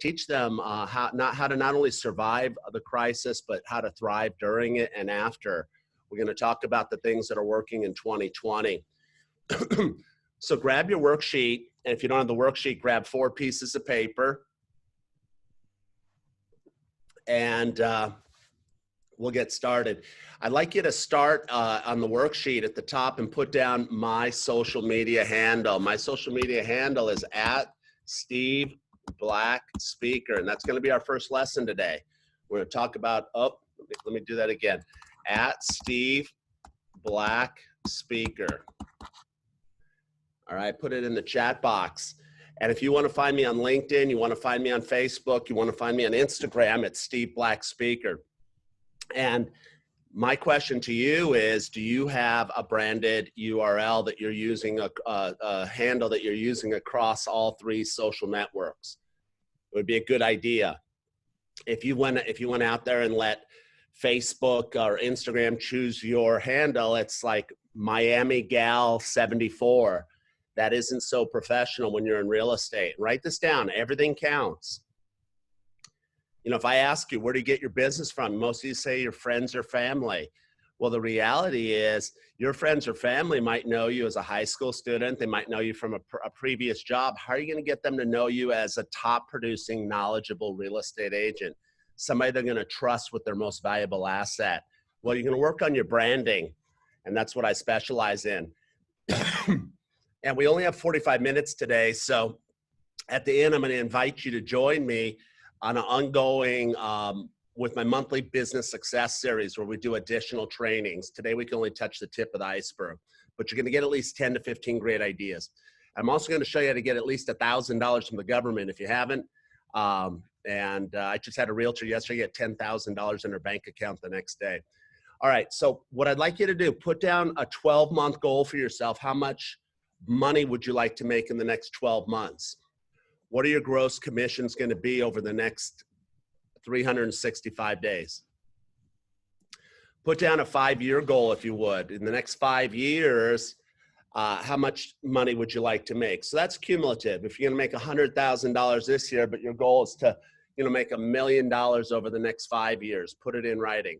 teach them how to not only survive the crisis, but how to thrive during it and after. We're going to talk about the things that are working in 2020. So grab your worksheet, and if you don't have the worksheet, grab 4 pieces of paper, and we'll get started. I'd like you to start on the worksheet at the top and put down my social media handle. My social media handle is @SteveBlackSpeaker, and that's going to be our first lesson today. We're going to talk about, let me do that again, @SteveBlackSpeaker. All right, put it in the chat box. And if you want to find me on LinkedIn, you want to find me on Facebook, you want to find me on Instagram, it's Steve Black Speaker. And my question to you is, do you have a branded URL that you're using, a handle that you're using across all 3 social networks? It would be a good idea. If you went out there and let Facebook or Instagram choose your handle, it's like Miami Gal 74. That isn't so professional when you're in real estate. Write this down. Everything counts. You know, if I ask you, where do you get your business from? Most of you say your friends or family. Well, the reality is your friends or family might know you as a high school student. They might know you from a previous job. How are you going to get them to know you as a top producing, knowledgeable real estate agent? Somebody they're going to trust with their most valuable asset. Well, you're going to work on your branding, and that's what I specialize in. And we only have 45 minutes today, so at the end, I'm going to invite you to join me on an ongoing, with my monthly business success series where we do additional trainings. Today, we can only touch the tip of the iceberg, but you're going to get at least 10 to 15 great ideas. I'm also going to show you how to get at least $1,000 from the government if you haven't. I just had a realtor yesterday get $10,000 in her bank account the next day. All right, so what I'd like you to do, put down a 12-month goal for yourself. How much money would you like to make in the next 12 months? What are your gross commissions going to be over the next 365 days? Put down a 5-year goal, if you would. In the next 5 years, how much money would you like to make? So that's cumulative. If you're going to make $100,000 this year, but your goal is to, make $1 million over the next 5 years, put it in writing.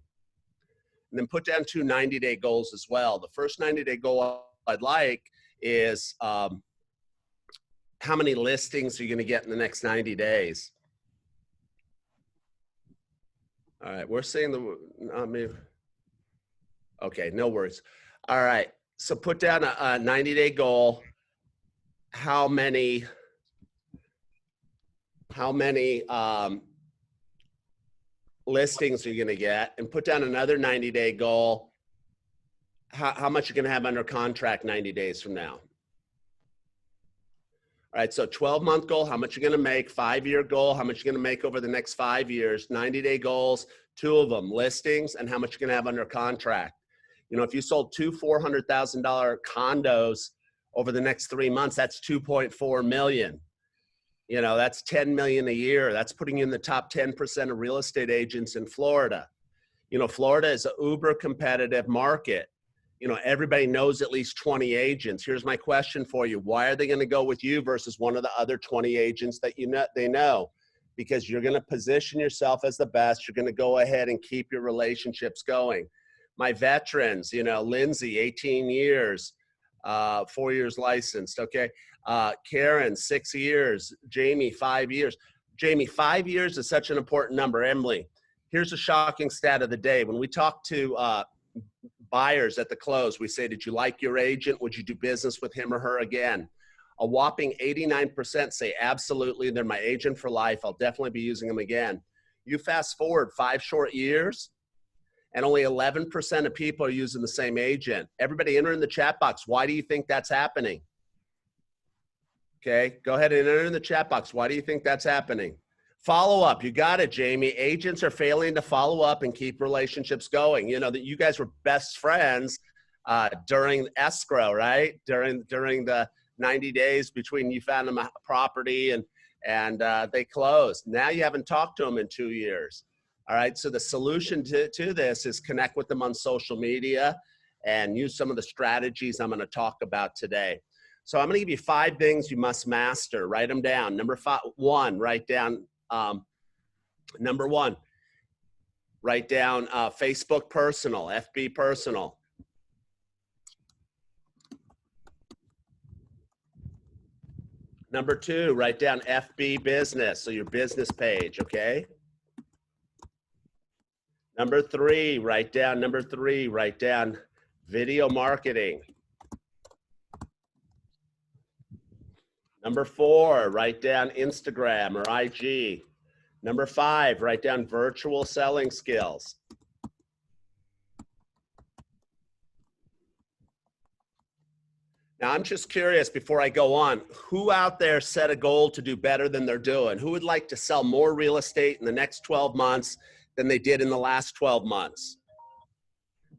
And then put down 2 90-day goals as well. The first 90-day goal I'd like is how many listings are you going to get in the next 90 days? All right, we're seeing okay, no worries. All right, so put down a 90-day goal. How many listings are you going to get? And put down another 90-day goal. How much you're going to have under contract 90 days from now. All right, so 12-month goal, how much you're going to make. 5-year goal, how much you're going to make over the next 5 years. 90-day goals, 2 of them, listings, and how much you're going to have under contract. If you sold 2 $400,000 condos over the next 3 months, that's 2.4 million. That's 10 million a year. That's putting you in the top 10% of real estate agents in Florida. Florida is an uber competitive market. Everybody knows at least 20 agents. Here's my question for you. Why are they going to go with you versus one of the other 20 agents that they know? Because you're going to position yourself as the best. You're going to go ahead and keep your relationships going. My veterans, Lindsay, 18 years, 4 years licensed, okay? Karen, 6 years. Jamie, 5 years. Jamie, 5 years is such an important number. Emily, here's a shocking stat of the day. When we talk to buyers at the close, we say, did you like your agent? Would you do business with him or her again? A whopping 89% say absolutely, they're my agent for life. I'll definitely be using them again. You fast forward 5 short years, and only 11% of people are using the same agent. Everybody enter in the chat box. Why do you think that's happening? Okay, go ahead and enter in the chat box. Why do you think that's happening? Follow up, you got it, Jamie. Agents are failing to follow up and keep relationships going. That you guys were best friends during escrow, right? During the 90 days between you found them a property and they closed. Now you haven't talked to them in 2 years. All right, so the solution to this is connect with them on social media and use some of the strategies I'm going to talk about today. So I'm going to give you 5 things you must master. Write them down. Number 1, write down Number one, write down Facebook personal, FB personal. Number two, write down FB business, so your business page, okay? Number three, write down video marketing. Number four, write down Instagram or IG. Number five, write down virtual selling skills. Now, I'm just curious before I go on, who out there set a goal to do better than they're doing? Who would like to sell more real estate in the next 12 months than they did in the last 12 months?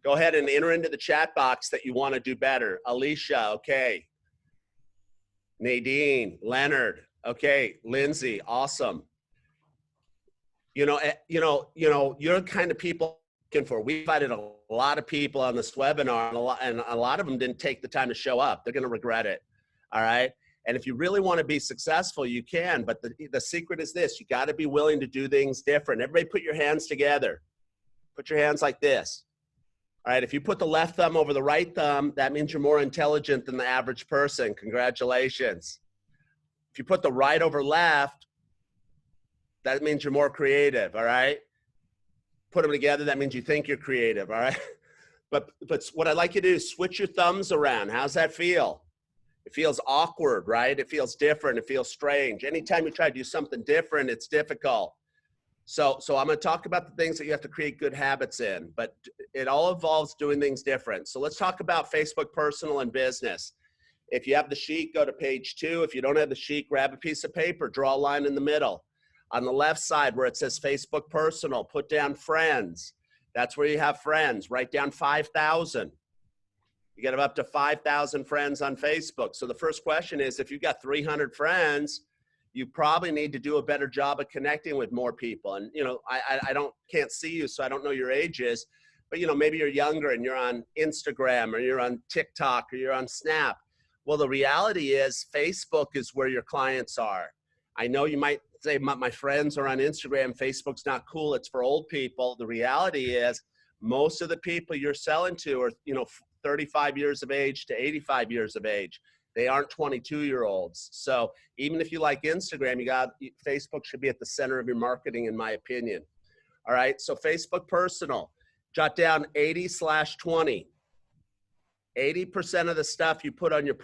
Go ahead and enter into the chat box that you want to do better. Alicia, okay. Nadine, Leonard, okay. Lindsay, awesome. You're the kind of people looking for. We invited a lot of people on this webinar, and a lot of them didn't take the time to show up. They're going to regret it. All right. And if you really want to be successful, you can. But the secret is this: you got to be willing to do things different. Everybody, put your hands together. Put your hands like this. All right. If you put the left thumb over the right thumb, that means you're more intelligent than the average person. Congratulations. If you put the right over left, that means you're more creative. All right. Put them together, that means you think you're creative. All right. But what I'd like you to do is switch your thumbs around. How's that feel? It feels awkward, right? It feels different. It feels strange. Anytime you try to do something different, it's difficult. So I'm going to talk about the things that you have to create good habits in, but it all involves doing things different. So let's talk about Facebook personal and business. If you have the sheet, go to page 2. If you don't have the sheet, grab a piece of paper, draw a line in the middle. On the left side where it says Facebook personal, put down friends. That's where you have friends. Write down 5,000. You get up to 5,000 friends on Facebook. So the first question is, if you've got 300 friends, you probably need to do a better job of connecting with more people. And, I can't see you, so I don't know your ages, but, maybe you're younger and you're on Instagram or you're on TikTok or you're on Snap. Well, the reality is Facebook is where your clients are. I know you might say, my friends are on Instagram, Facebook's not cool, it's for old people. The reality is most of the people you're selling to are, 35 years of age to 85 years of age. They aren't 22-year-olds. So even if you like Instagram, Facebook should be at the center of your marketing, in my opinion. All right, so Facebook personal, jot down 80/20. 80% of the stuff you put on your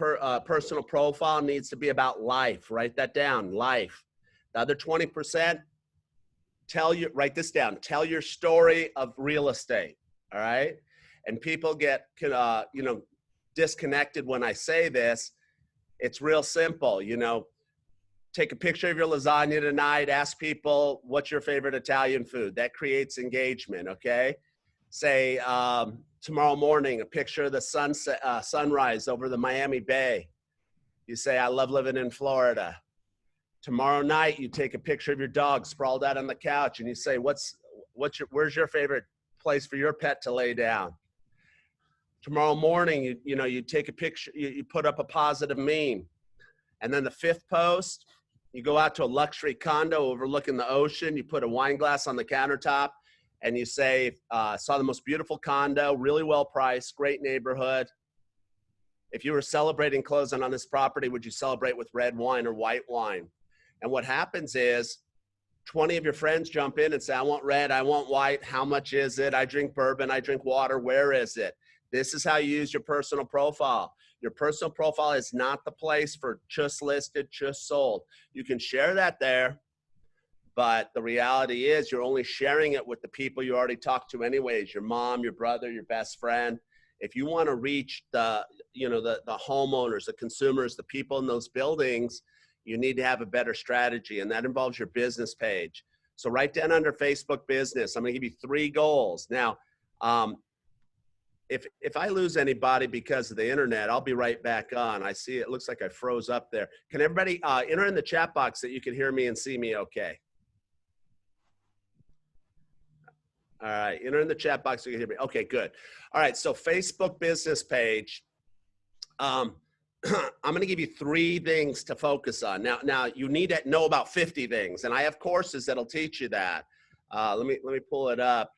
personal profile needs to be about life. Write that down, life. The other 20%, write this down, tell your story of real estate, all right? And people get, disconnected when I say this. It's real simple, take a picture of your lasagna tonight, ask people, what's your favorite Italian food? That creates engagement, okay? Say, tomorrow morning, a picture of the sunrise over the Miami Bay. You say, I love living in Florida. Tomorrow night, you take a picture of your dog sprawled out on the couch and you say, where's your favorite place for your pet to lay down? Tomorrow morning, you take a picture, you put up a positive meme. And then the 5th post, you go out to a luxury condo overlooking the ocean, you put a wine glass on the countertop, and you say, saw the most beautiful condo, really well priced, great neighborhood. If you were celebrating closing on this property, would you celebrate with red wine or white wine? And what happens is 20 of your friends jump in and say, I want red, I want white, how much is it? I drink bourbon, I drink water, where is it? This is how you use your personal profile. Your personal profile is not the place for just listed, just sold. You can share that there, but the reality is you're only sharing it with the people you already talked to anyways, your mom, your brother, your best friend. If you want to reach the homeowners, the consumers, the people in those buildings, you need to have a better strategy, and that involves your business page. So write down under Facebook business, I'm going to give you 3 goals. Now, if I lose anybody because of the internet, I'll be right back on. I see it looks like I froze up there. Can everybody enter in the chat box that you can hear me and see me okay? All right, enter in the chat box so you can hear me. Okay, good. All right, so Facebook business page. I'm going to give you 3 things to focus on. Now you need to know about 50 things, and I have courses that'll teach you that. Let me pull it up.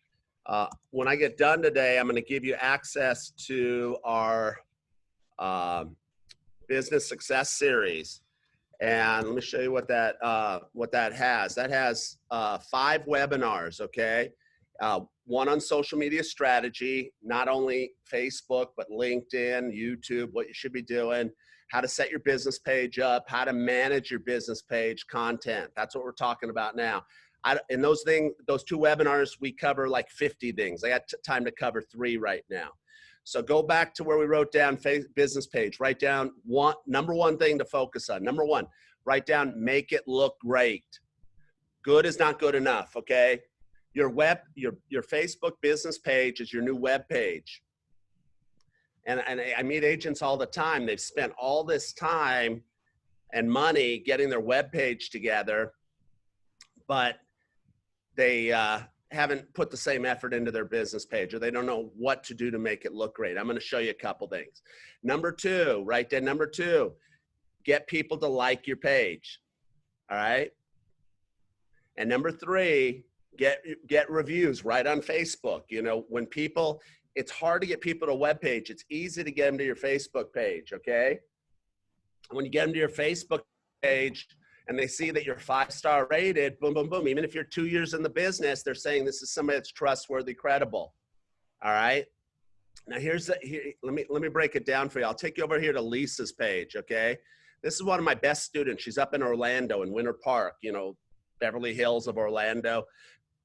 When I get done today, I'm going to give you access to our business success series. And let me show you what that has. That has 5 webinars, okay? One on social media strategy, not only Facebook, but LinkedIn, YouTube, what you should be doing, how to set your business page up, how to manage your business page content. That's what we're talking about now. In those 2 webinars, we cover like 50 things. I got time to cover 3 right now. So go back to where we wrote down business page. Write down number 1 thing to focus on. Number 1, write down, make it look great. Good is not good enough, okay? Your Facebook business page is your new web page. And I meet agents all the time. They've spent all this time and money getting their web page together, but they haven't put the same effort into their business page, or they don't know what to do to make it look great. I'm going to show you a couple things. Number 2, right there, number 2, get people to like your page. All right. And number 3, get reviews right on Facebook. You know, when people, it's hard to get people to a web page. It's easy to get them to your Facebook page. Okay. When you get them to your Facebook page, and they see that you're 5-star rated, boom, boom, boom. Even if you're 2 years in the business, they're saying this is somebody that's trustworthy, credible. All right. Now let me break it down for you. I'll take you over here to Lisa's page. Okay. This is one of my best students. She's up in Orlando in Winter Park, you know, Beverly Hills of Orlando.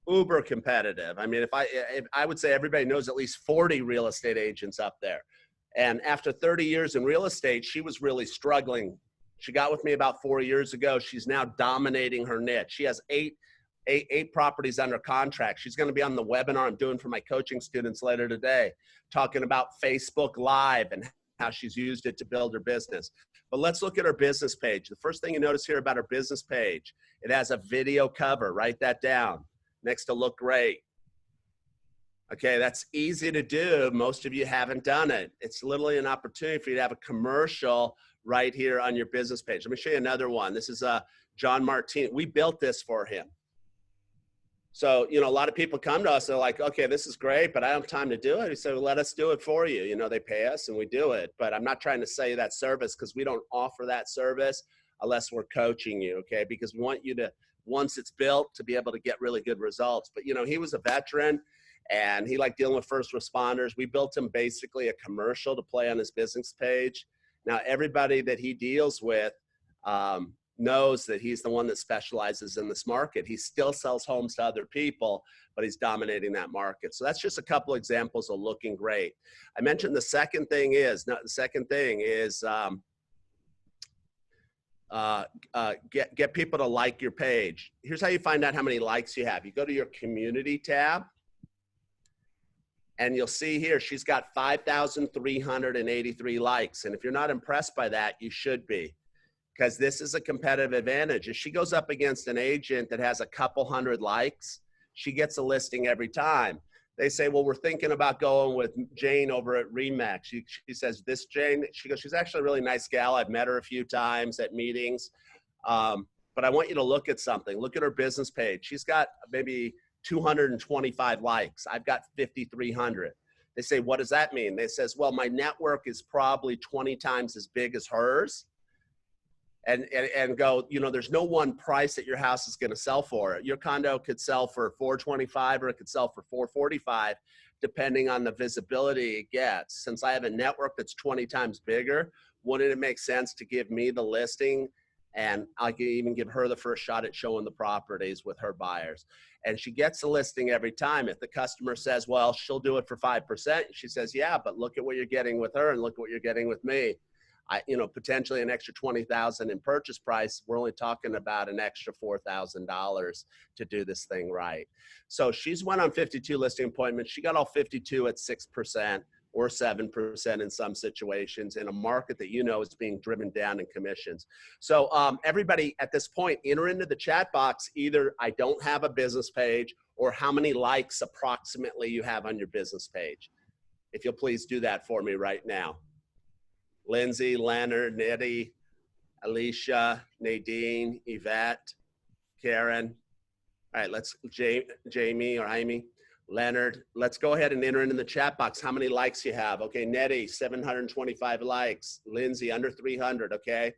Uber competitive. I mean, if I would say everybody knows at least 40 real estate agents up there. And after 30 years in real estate, she was really struggling. She got with me about 4 years ago. She's now dominating her niche. She has eight properties under contract. She's going to be on the webinar I'm doing for my coaching students later today, talking about Facebook Live and how she's used it to build her business. But let's look at her business page. The first thing you notice here about her business page, it has a video cover. Write that down next to look great. Okay, that's easy to do. Most of you haven't done it. It's literally an opportunity for you to have a commercial right here on your business page. Let me show you another one. This is John Martin. We built this for him. So, you know, a lot of people come to us, they're like, okay, this is great, but I don't have time to do it. We say, well, let us do it for you. You know, they pay us and we do it. But I'm not trying to sell you that service, because we don't offer that service unless we're coaching you, okay? Because we want you to, once it's built, to be able to get really good results. But, you know, he was a veteran and he liked dealing with first responders. We built him basically a commercial to play on his business page. Now, everybody that he deals with knows that he's the one that specializes in this market. He still sells homes to other people, but he's dominating that market. So that's just a couple examples of looking great. I mentioned the second thing is get people to like your page. Here's how you find out how many likes you have. You go to your community tab, and you'll see here, she's got 5,383 likes. And if you're not impressed by that, you should be, because this is a competitive advantage. If she goes up against an agent that has a couple hundred likes, she gets a listing every time. They say, well, we're thinking about going with Jane over at Remax. She says, this Jane, she goes, she's actually a really nice gal. I've met her a few times at meetings. But I want you to look at something. Look at her business page. She's got maybe 225 likes. I've got 5,300. They say, what does that mean? They says, well, my network is probably 20 times as big as hers. And go, you know, there's no one price that your house is going to sell for. Your condo could sell for $425 or it could sell for $445, depending on the visibility it gets. Since I have a network that's 20 times bigger, wouldn't it make sense to give me the listing? And I can even give her the first shot at showing the properties with her buyers. And she gets the listing every time. If the customer says, well, she'll do it for 5%, she says, yeah, but look at what you're getting with her and look at what you're getting with me. You know, potentially an extra $20,000 in purchase price. We're only talking about an extra $4,000 to do this thing right. So she's went on 52 listing appointments. She got all 52 at 6% or 7% in some situations in a market that, you know, is being driven down in commissions. So everybody at this point, enter into the chat box, either I don't have a business page or how many likes approximately you have on your business page. If you'll please do that for me right now. Lindsay, Leonard, Nitty, Alicia, Nadine, Yvette, Karen. All right, let's, Jamie or Amy, Leonard. Let's go ahead and enter in the chat box how many likes you have. Okay, Nettie, 725 likes. Lindsay, under 300, okay?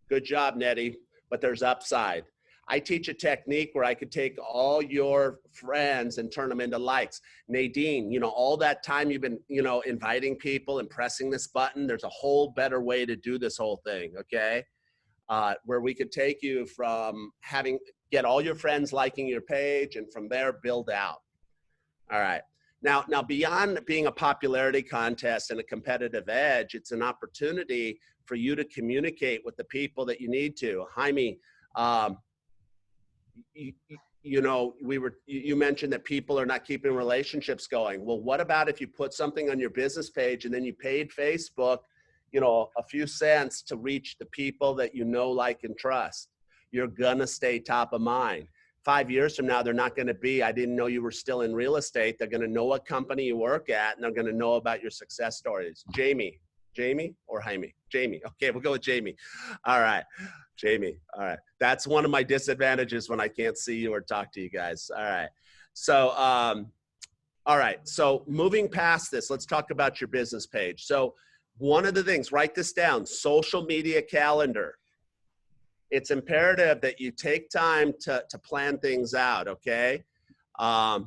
Good job, Nettie, but there's upside. I teach a technique where I could take all your friends and turn them into likes. Nadine, you know, all that time you've been, you know, inviting people and pressing this button, there's a whole better way to do this whole thing, okay? Where we could take you from get all your friends liking your page, and from there build out. All right. Now beyond being a popularity contest and a competitive edge, it's an opportunity for you to communicate with the people that you need to. Jaime, you know, you mentioned that people are not keeping relationships going. Well, what about if you put something on your business page and then you paid Facebook, you know, a few cents to reach the people that you know, like, and trust? You're gonna stay top of mind. 5 years from now, they're not gonna be, I didn't know you were still in real estate. They're gonna know what company you work at, and they're gonna know about your success stories. Jamie or Jaime? Jamie, okay, we'll go with Jamie. All right, Jamie, all right. That's one of my disadvantages when I can't see you or talk to you guys. All right, so, all right, so moving past this, let's talk about your business page. So one of the things, write this down, social media calendar. It's imperative that you take time to plan things out, okay? Let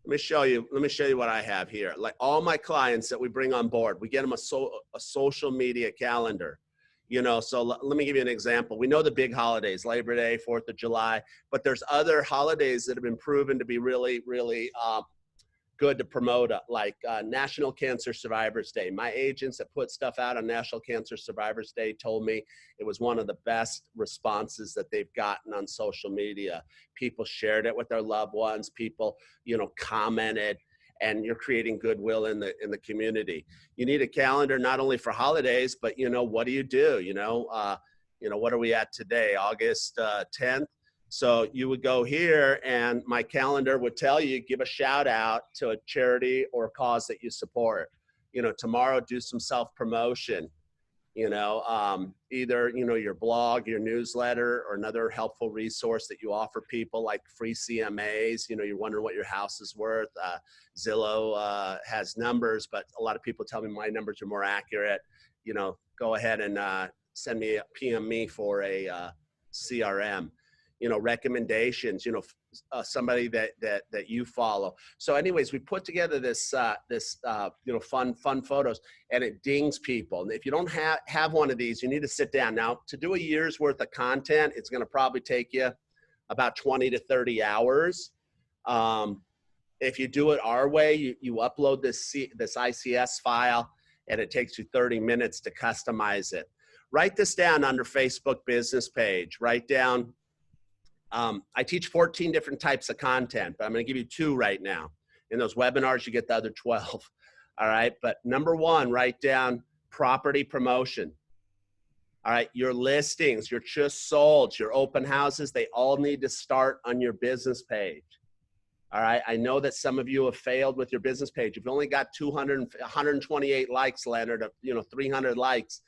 me show you what I have here. Like all my clients that we bring on board, we get them a social media calendar. You know, so let me give you an example. We know the big holidays, Labor Day, 4th of July, but there's other holidays that have been proven to be really, really good to promote, like National Cancer Survivors Day. My agents that put stuff out on National Cancer Survivors Day told me it was one of the best responses that they've gotten on social media. People shared it with their loved ones. People, you know, commented, and you're creating goodwill in the community. You need a calendar not only for holidays, but you know, what do? You know, what are we at today? August 10th. So you would go here and my calendar would tell you, give a shout out to a charity or cause that you support. You know, tomorrow do some self-promotion, you know, either, you know, your blog, your newsletter, or another helpful resource that you offer people, like free CMAs. You know, you're wondering what your house is worth. Zillow has numbers, but a lot of people tell me my numbers are more accurate. You know, go ahead and PM me for a CRM. You know, recommendations, you know, somebody that you follow. So anyways, we put together this, you know, fun photos, and it dings people. And if you don't have one of these, you need to sit down. Now, to do a year's worth of content, it's going to probably take you about 20 to 30 hours. If you do it our way, you upload this ICS file, and it takes you 30 minutes to customize it. Write this down under Facebook business page. Write down, I teach 14 different types of content, but I'm going to give you 2 right now. In those webinars, you get the other 12. All right. But number 1, write down property promotion. All right. Your listings, your just solds, your open houses, they all need to start on your business page. All right. I know that some of you have failed with your business page. You've only got 128 likes, Leonard, you know, 300 likes.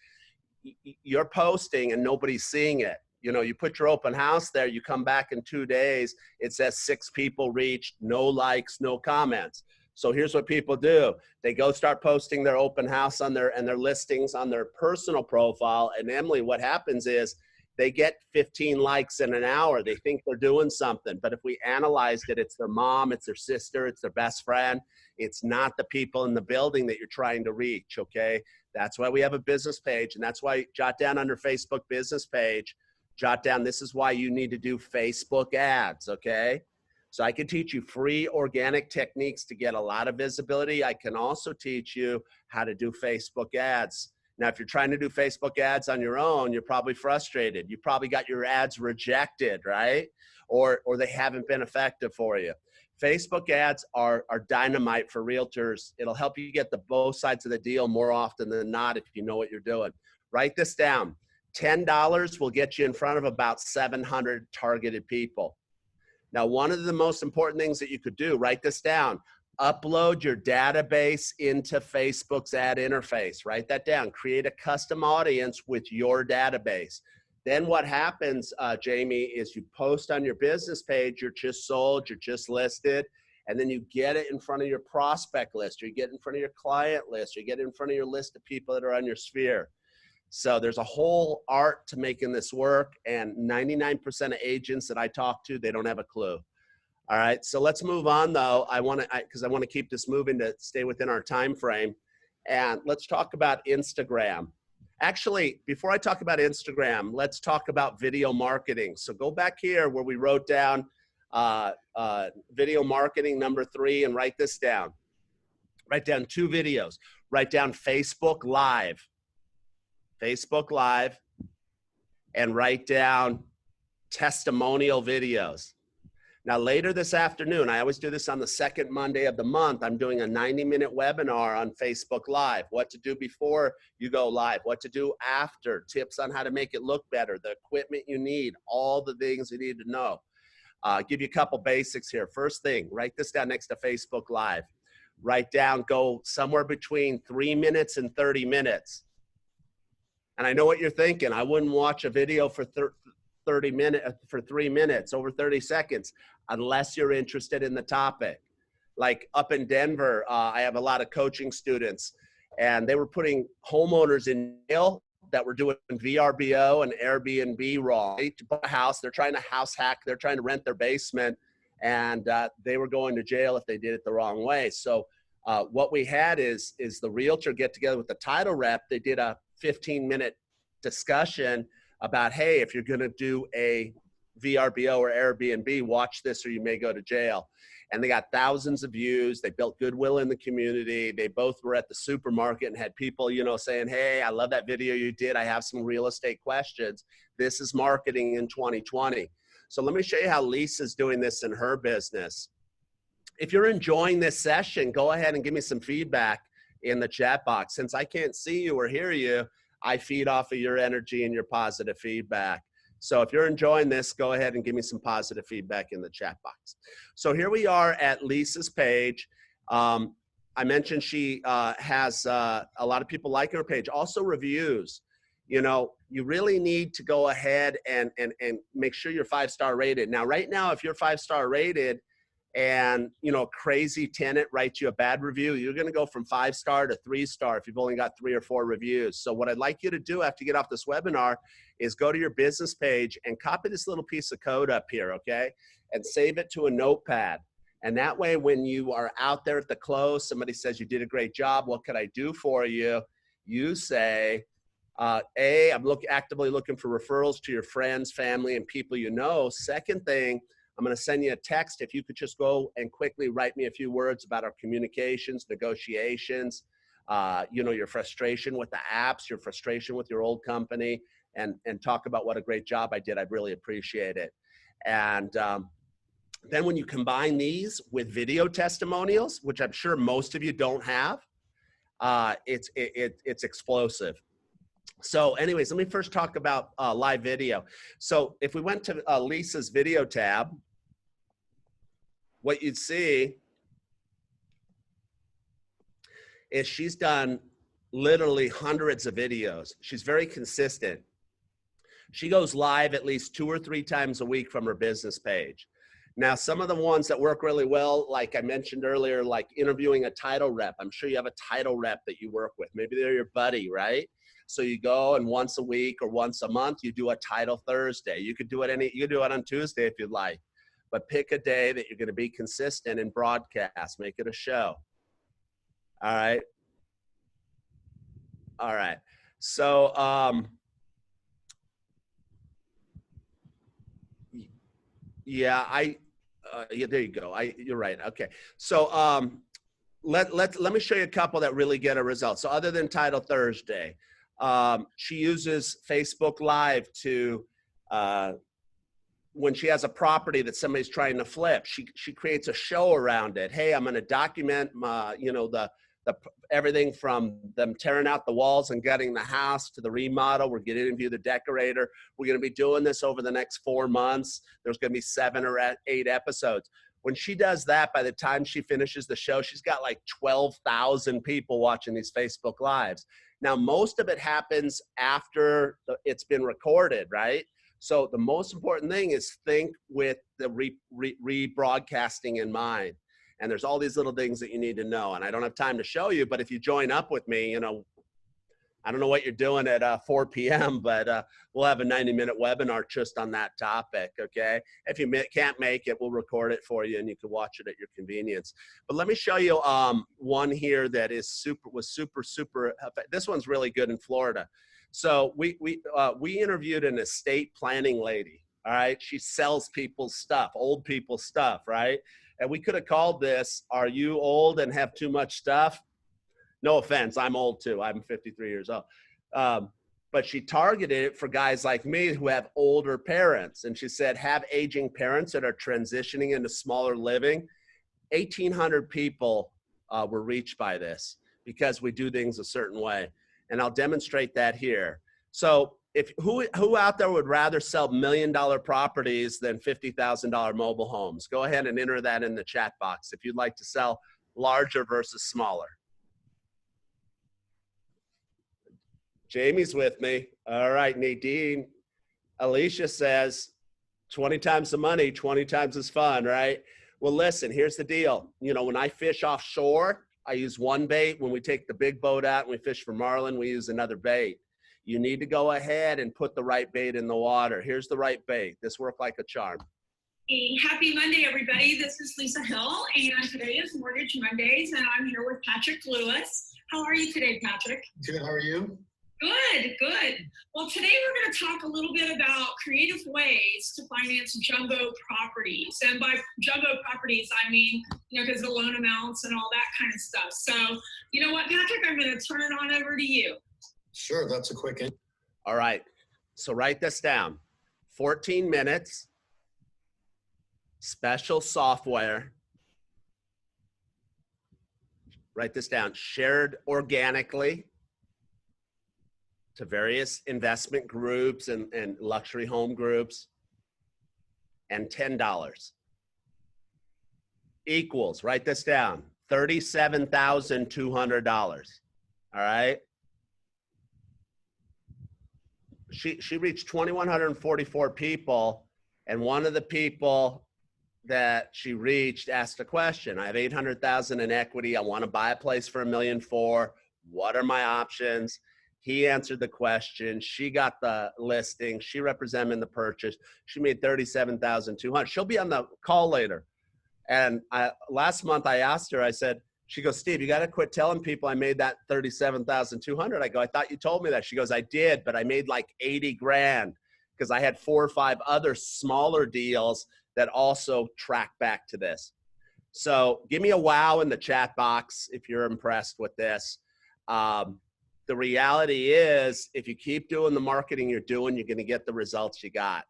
You're posting and nobody's seeing it. You know, you put your open house there, you come back in 2 days, it says 6 people reached, no likes, no comments. So here's what people do. They go start posting their open house on their listings on their personal profile. And Emily, what happens is they get 15 likes in an hour. They think they're doing something. But if we analyzed it, it's their mom, it's their sister, it's their best friend. It's not the people in the building that you're trying to reach, okay? That's why we have a business page. And that's why jot down under Facebook business page, jot down, this is why you need to do Facebook ads, okay? So I can teach you free organic techniques to get a lot of visibility. I can also teach you how to do Facebook ads. Now, if you're trying to do Facebook ads on your own, you're probably frustrated. You probably got your ads rejected, right? Or they haven't been effective for you. Facebook ads are dynamite for realtors. It'll help you get the both sides of the deal more often than not if you know what you're doing. Write this down. $10 will get you in front of about 700 targeted people. Now, one of the most important things that you could do, write this down. upload your database into Facebook's ad interface. Write that down. Create a custom audience with your database. Then what happens, Jamie, is you post on your business page, you're just sold, you're just listed, and then you get it in front of your prospect list, or you get in front of your client list, or you get in front of your list of people that are on your sphere. So there's a whole art to making this work, and 99% of agents that I talk to, they don't have a clue. All right, so let's move on though. Because I want to keep this moving to stay within our time frame. And let's talk about Instagram. Actually, before I talk about Instagram, let's talk about video marketing. So go back here where we wrote down video marketing number 3 and write this down. Write down 2 videos. Write down Facebook Live. Facebook Live, and write down testimonial videos. Now later this afternoon, I always do this on the second Monday of the month, I'm doing a 90-minute webinar on Facebook Live. What to do before you go live, what to do after, tips on how to make it look better, the equipment you need, all the things you need to know. Give you a couple basics here. First thing, write this down next to Facebook Live. Write down, go somewhere between 3 minutes and 30 minutes. And I know what you're thinking. I wouldn't watch a video for 3 minutes, over 30 seconds, unless you're interested in the topic. Like up in Denver, I have a lot of coaching students, and they were putting homeowners in jail that were doing VRBO and Airbnb wrong. They bought a house, they're trying to house hack, they're trying to rent their basement, and they were going to jail if they did it the wrong way. So what we had is the realtor get together with the title rep. They did a 15-minute discussion about, hey, if you're going to do a VRBO or Airbnb, watch this or you may go to jail. And they got thousands of views. They built goodwill in the community. They both were at the supermarket and had people, you know, saying, hey, I love that video you did. I have some real estate questions. This is marketing in 2020. So let me show you how Lisa's doing this in her business. If you're enjoying this session, go ahead and give me some feedback in the chat box. Since I can't see you or hear you, I feed off of your energy and your positive feedback. So if you're enjoying this, go ahead and give me some positive feedback in the chat box. So here we are at Lisa's page. I mentioned she has a lot of people liking her page. Also reviews. You know, you really need to go ahead and make sure you're 5-star rated. Now, right now, if you're 5-star rated, and you know, a crazy tenant writes you a bad review, you're going to go from 5-star to 3-star if you've only got 3 or 4 reviews. So what I'd like you to do after you get off this webinar is go to your business page and copy this little piece of code up here, okay, and save it to a notepad. And that way, when you are out there at the close, somebody says you did a great job, what could I do for you? You say, A, I'm actively looking for referrals to your friends, family, and people you know. Second thing, I'm going to send you a text. If you could just go and quickly write me a few words about our communications, negotiations, you know, your frustration with the apps, your frustration with your old company, and talk about what a great job I did. I'd really appreciate it. And then when you combine these with video testimonials, which I'm sure most of you don't have, it's explosive. So anyways, let me first talk about live video. So if we went to Lisa's video tab, what you'd see is she's done literally hundreds of videos. She's very consistent. She goes live at least 2 or 3 times a week from her business page. Now, some of the ones that work really well, like I mentioned earlier, like interviewing a title rep. I'm sure you have a title rep that you work with. Maybe they're your buddy, right? So you go and once a week or once a month, you do a title Thursday. You could do it you could do it on Tuesday if you'd like, but pick a day that you're going to be consistent in broadcast. Make it a show. All right. All right. So, yeah, yeah, there you go. You're right. Okay. So, let me show you a couple that really get a result. So other than Title Thursday, she uses Facebook Live to, when she has a property that somebody's trying to flip, she creates a show around it. Hey, I'm going to document you know, everything from them tearing out the walls and gutting the house to the remodel. We're going to interview the decorator. We're going to be doing this over the next 4 months. There's going to be 7 or 8 episodes. When she does that, by the time she finishes the show, she's got like 12,000 people watching these Facebook Lives. Now, most of it happens after it's been recorded, right? So the most important thing is think with the rebroadcasting in mind. And there's all these little things that you need to know. And I don't have time to show you, but if you join up with me, you know, I don't know what you're doing at 4 p.m., but we'll have a 90-minute webinar just on that topic, okay? If you can't make it, we'll record it for you and you can watch it at your convenience. But let me show you one here that is super. This one's really good in Florida. So we interviewed an estate planning lady, all right? She sells people's stuff, old people's stuff, right? And we could have called this, "Are you old and have too much stuff?" No offense, I'm old too. I'm 53 years old. But she targeted it for guys like me who have older parents. And she said, have aging parents that are transitioning into smaller living. 1,800 people were reached by this because we do things a certain way. And I'll demonstrate that here. So who out there would rather sell $1 million properties than $50,000 mobile homes? Go ahead and enter that in the chat box if you'd like to sell larger versus smaller. Jamie's with me. All right, Nadine. Alicia says 20 times the money, 20 times as fun, right? Well, listen, here's the deal. You know, when I fish offshore, I use one bait. When we take the big boat out and we fish for marlin, we use another bait. You need to go ahead and put the right bait in the water. Here's the right bait. This worked like a charm. Hey, happy Monday, everybody. This is Lisa Hill, and today is Mortgage Mondays, and I'm here with Patrick Lewis. How are you today, Patrick? Good, how are you? Good, good. Well, today we're going to talk a little bit about creative ways to finance jumbo properties. And by jumbo properties, I mean, you know, because the loan amounts and all that kind of stuff. So, you know what, Patrick, I'm going to turn it on over to you. Sure, that's a quick in. All right, so write this down. 14 minutes, special software. Write this down, shared organically to various investment groups and luxury home groups, and $10 equals, write this down, $37,200. All right. She reached 2,144 people, and one of the people that she reached asked a question. I have 800,000 in equity. I want to buy a place for $1.4 million. What are my options? He answered the question. She got the listing. She represented the purchase. She made $37,200. She'll be on the call later. And last month I asked her, I said, she goes, Steve, you got to quit telling people I made that $37,200. I go, I thought you told me that. She goes, I did, but I made like 80 grand because I had 4 or 5 other smaller deals that also track back to this. So give me a wow in the chat box if you're impressed with this. The reality is, if you keep doing the marketing you're doing, you're going to get the results you got.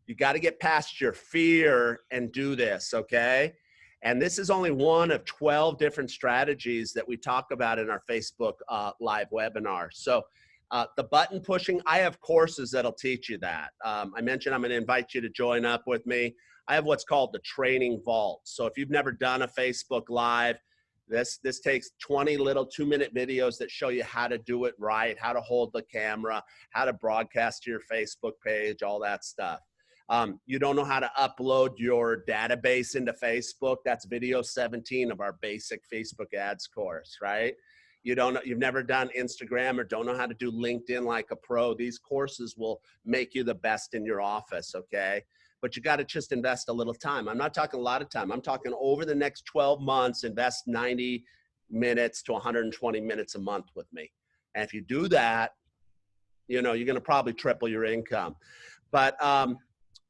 You got to get past your fear and do this, okay? And this is only one of 12 different strategies that we talk about in our Facebook live webinar. So the button pushing, I have courses that'll teach you that. I mentioned I'm going to invite you to join up with me. I have what's called the training vault. So if you've never done a Facebook live, this takes 20 little 2-minute videos that show you how to do it right, how to hold the camera, how to broadcast to your Facebook page, all that stuff. You don't know how to upload your database into Facebook. That's video 17 of our basic Facebook ads course, right? You've never done Instagram or don't know how to do LinkedIn like a pro. These courses will make you the best in your office, okay? But you got to just invest a little time. I'm not talking a lot of time. I'm talking over the next 12 months, invest 90 minutes to 120 minutes a month with me. And if you do that, you know, you're going to probably triple your income. But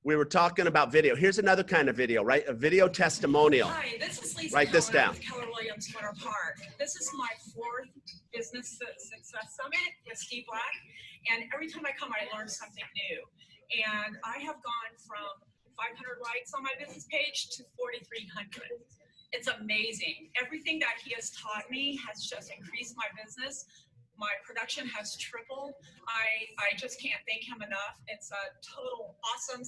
we were talking about video. Here's another kind of video, right? A video testimonial. Hi, this is Lisa. Write this down. With Keller Williams Winter Park. This is my 4th Business Success Summit with Steve Black. And every time I come, I learn something new. And I have gone from 500 likes on my business page to 4,300. It's amazing. Everything that he has taught me has just increased my business. My production has tripled. I just can't thank him enough. It's a total awesome.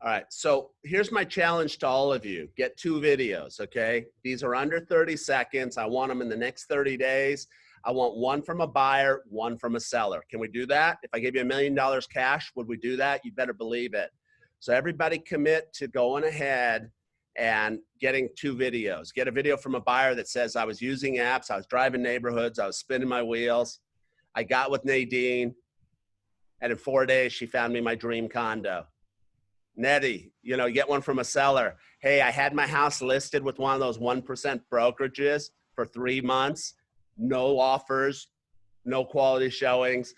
All right, so here's my challenge to all of you. Get 2 videos, okay? These are under 30 seconds. I want them in the next 30 days. I want one from a buyer, one from a seller. Can we do that? If I gave you $1 million cash, would we do that? You better believe it. So everybody commit to going ahead and getting 2 videos. Get a video from a buyer that says, I was using apps, I was driving neighborhoods, I was spinning my wheels. I got with Nadine, and in 4 days, she found me my dream condo. Nettie, you know, get one from a seller. Hey, I had my house listed with one of those 1% brokerages for 3 months, no offers, no quality showings.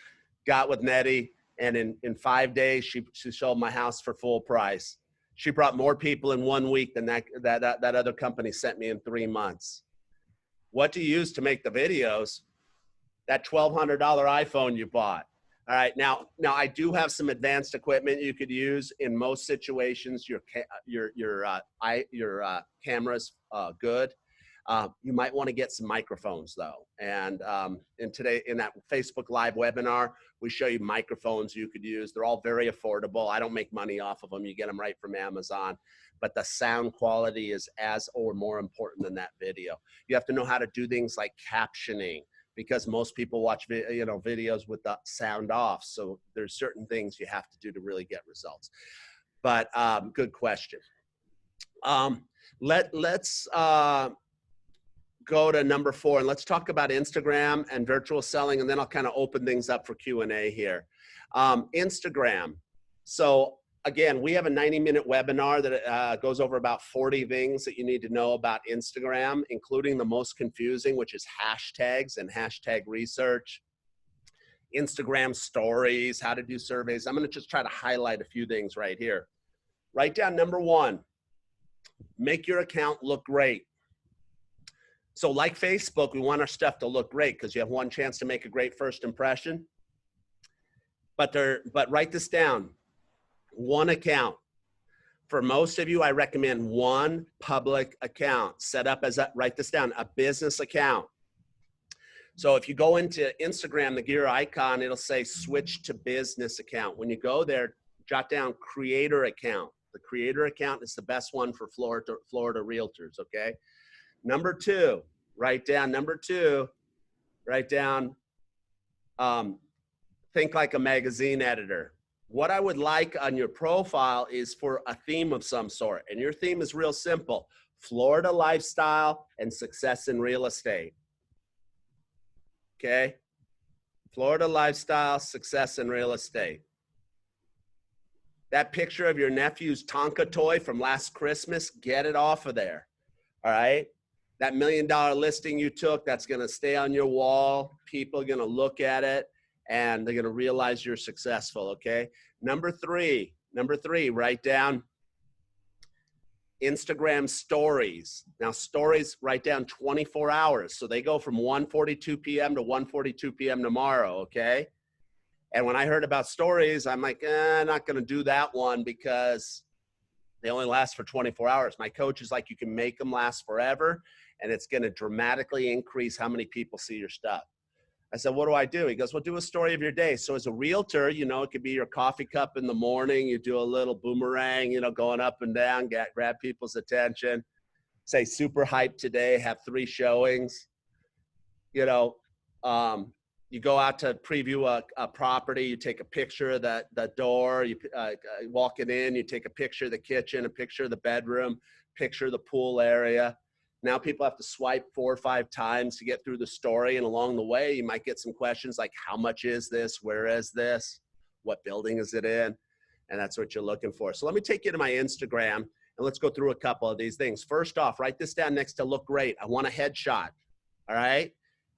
Got with Nettie, and in 5 days, she sold my house for full price. She brought more people in 1 week than that other company sent me in 3 months. What do you use to make the videos? That $1,200 iPhone you bought. All right, now I do have some advanced equipment you could use in most situations. Your camera's good. You might want to get some microphones though. And in that Facebook Live webinar, we show you microphones you could use. They're all very affordable. I don't make money off of them. You get them right from Amazon. But the sound quality is as or more important than that video. You have to know how to do things like captioning, because most people watch videos with the sound off. So there's certain things you have to do to really get results. But good question. Let's go to number 4, and let's talk about Instagram and virtual selling, and then I'll kind of open things up for Q&A here. Instagram. So again, we have a 90-minute webinar that goes over about 40 things that you need to know about Instagram, including the most confusing, which is hashtags and hashtag research, Instagram stories, how to do surveys. I'm going to just try to highlight a few things right here. Write down number 1, make your account look great. So like Facebook, we want our stuff to look great because you have one chance to make a great first impression. But write this down. 1 account. For most of you, I recommend 1 public account set up as write this down, a business account. So if you go into Instagram, the gear icon, it'll say switch to business account. When you go there, jot down creator account. The creator account is the best one for Florida realtors, okay? Number 2, write down, think like a magazine editor. What I would like on your profile is for a theme of some sort. And your theme is real simple: Florida lifestyle and success in real estate. Okay? Florida lifestyle, success in real estate. That picture of your nephew's Tonka toy from last Christmas, get it off of there. All right? That $1 million listing you took, that's going to stay on your wall. People are going to look at it, and they're going to realize you're successful, okay? Number 3, write down Instagram stories. Now, stories, write down 24 hours. So they go from 1:42 p.m. to 1:42 p.m. tomorrow, okay? And when I heard about stories, I'm like, not going to do that one because they only last for 24 hours. My coach is like, you can make them last forever, and it's going to dramatically increase how many people see your stuff. I said, what do I do? He goes, well, do a story of your day. So as a realtor, you know, it could be your coffee cup in the morning. You do a little boomerang, you know, going up and down, grab people's attention. Say, super hyped today, have 3 showings. You know, you go out to preview a property. You take a picture of the door. You walk it in. You take a picture of the kitchen, a picture of the bedroom, picture of the pool area. Now people have to swipe 4 or 5 times to get through the story. And along the way, you might get some questions like, how much is this? Where is this? What building is it in? And that's what you're looking for. So let me take you to my Instagram, and let's go through a couple of these things. First off, write this down next to look great. I want a headshot. All right.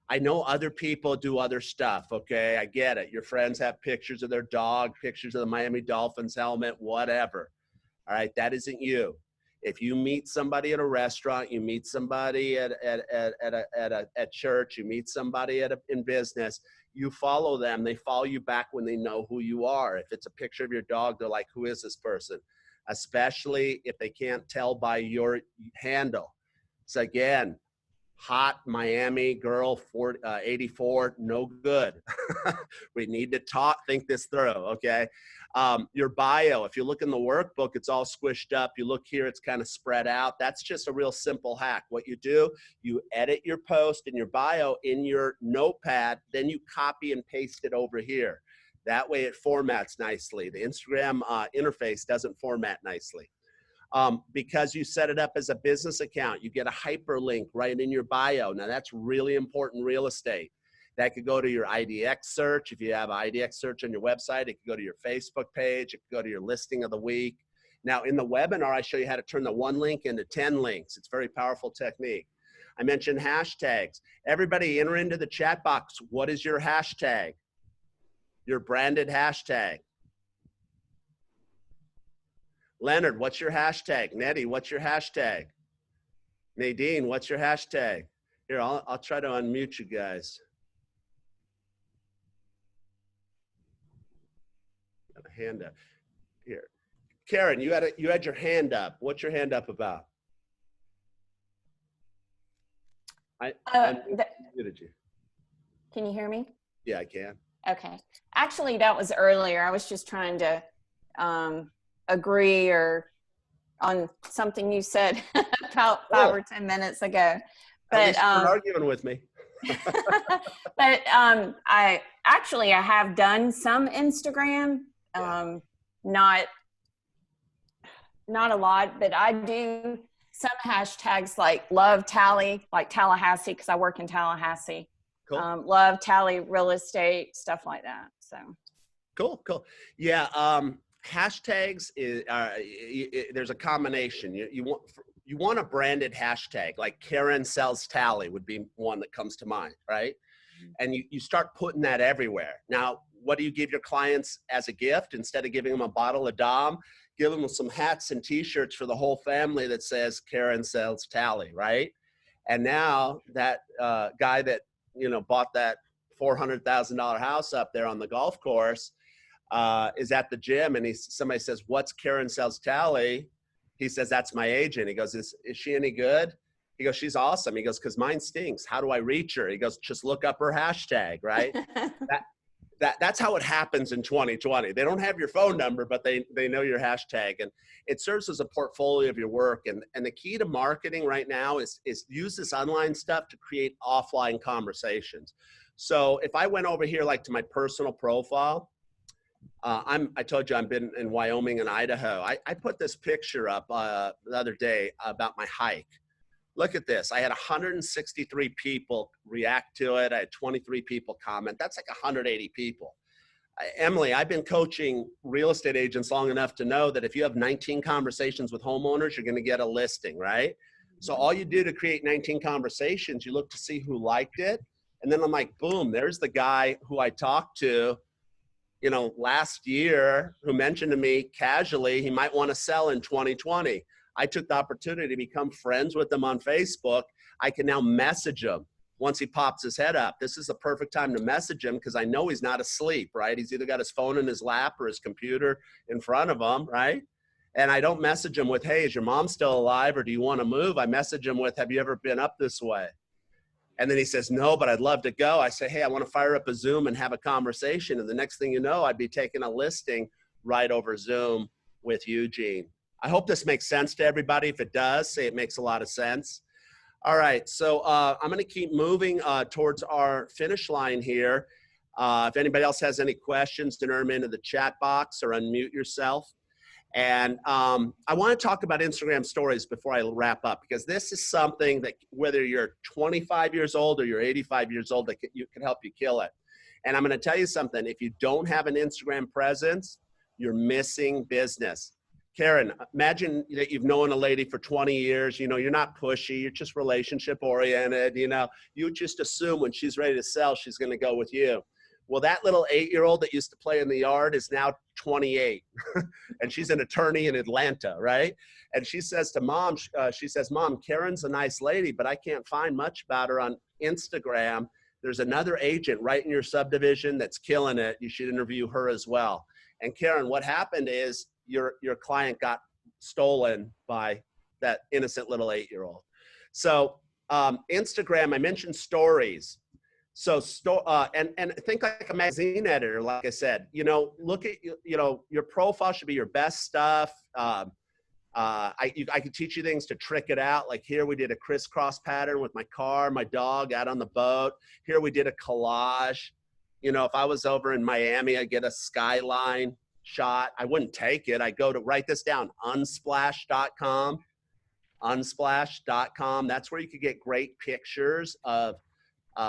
I know other people do other stuff. Okay. I get it. Your friends have pictures of their dog, pictures of the Miami Dolphins helmet, whatever. All right. That isn't you. If you meet somebody at a restaurant, you meet somebody at church, you meet somebody in business, you follow them. They follow you back when they know who you are. If it's a picture of your dog, they're like, who is this person? Especially if they can't tell by your handle. So again, Hot Miami girl, 84, no good. We need to think this through, okay? Your bio, if you look in the workbook, it's all squished up. You look here, it's kind of spread out. That's just a real simple hack. What you do, you edit your post and your bio in your notepad, then you copy and paste it over here. That way it formats nicely. The Instagram interface doesn't format nicely. Because you set it up as a business account, you get a hyperlink right in your bio. Now that's really important real estate. That could go to your IDX search. If you have an IDX search on your website, it could go to your Facebook page. It could go to your listing of the week. Now in the webinar, I show you how to turn the one link into 10 links. It's a very powerful technique. I mentioned hashtags. Everybody enter into the chat box. What is your hashtag? Your branded hashtag. Leonard, what's your hashtag? Nettie, what's your hashtag? Nadine, what's your hashtag? Here, I'll try to unmute you guys. Got a hand up. Here. Karen, you had your hand up. What's your hand up about? I muted you. Can you hear me? Yeah, I can. Okay. Actually, that was earlier. I was just trying to agree or on something you said about 5 or 10 minutes ago. But at least you're arguing with me. but I have done some Instagram, not a lot, but I do some hashtags like love Tally, like Tallahassee, because I work in Tallahassee. Cool. Love Tally real estate, stuff like that. So cool. Yeah. Hashtags is there's a combination. You want a branded hashtag, like Karen sells Tally would be one that comes to mind, right? And you start putting that everywhere. Now, what do you give your clients as a gift? Instead of giving them a bottle of Dom, give them some hats and t-shirts for the whole family that says Karen sells Tally, right? And now that guy that bought that $400,000 house up there on the golf course is at the gym, and somebody says, "What's Karen sells Tally?" He says, "That's my agent." He goes, "Is she any good?" He goes, "She's awesome." He goes, "'Cause mine stinks. How do I reach her?" He goes, "Just look up her hashtag," right? That's how it happens in 2020. They don't have your phone number, but they know your hashtag, and it serves as a portfolio of your work. And the key to marketing right now is use this online stuff to create offline conversations. So if I went over here like to my personal profile, I told you I've been in Wyoming and Idaho. I put this picture up the other day about my hike. Look at this. I had 163 people react to it. I had 23 people comment. That's like 180 people. Emily, I've been coaching real estate agents long enough to know that if you have 19 conversations with homeowners, you're going to get a listing, right? So all you do to create 19 conversations, you look to see who liked it. And then I'm like, boom, there's the guy who I talked to last year, who mentioned to me casually he might want to sell in 2020. I took the opportunity to become friends with him on Facebook. I can now message him once he pops his head up. This is the perfect time to message him because I know he's not asleep, right? He's either got his phone in his lap or his computer in front of him, right? And I don't message him with, "Hey, is your mom still alive or do you want to move?" I message him with, "Have you ever been up this way?" And then he says, "No, but I'd love to go." I say, "Hey, I want to fire up a Zoom and have a conversation." And the next thing you know, I'd be taking a listing right over Zoom with Eugene. I hope this makes sense to everybody. If it does, say it makes a lot of sense. All right, so I'm going to keep moving towards our finish line here. If anybody else has any questions, enter them into the chat box or unmute yourself. And I want to talk about Instagram stories before I wrap up, because this is something that whether you're 25 years old or you're 85 years old, that can help you kill it. And I'm going to tell you something. If you don't have an Instagram presence, you're missing business. Karen, imagine that you've known a lady for 20 years. You're not pushy. You're just relationship oriented. You just assume when she's ready to sell, she's going to go with you. Well, that little 8-year-old that used to play in the yard is now 28 and she's an attorney in Atlanta, right? And she says to mom, "Mom, Karen's a nice lady, but I can't find much about her on Instagram. There's another agent right in your subdivision that's killing it. You should interview her as well." And Karen, what happened is your client got stolen by that innocent little 8-year-old. So Instagram, I mentioned stories. So and think like a magazine editor, like I said, you know, look at, you know, your profile should be your best stuff. I could teach you things to trick it out. Like here we did a crisscross pattern with my car, my dog out on the boat. Here we did a collage. You know, if I was over in Miami, I'd get a skyline shot. I wouldn't take it. I go to write this down, unsplash.com. Unsplash.com. That's where you could get great pictures of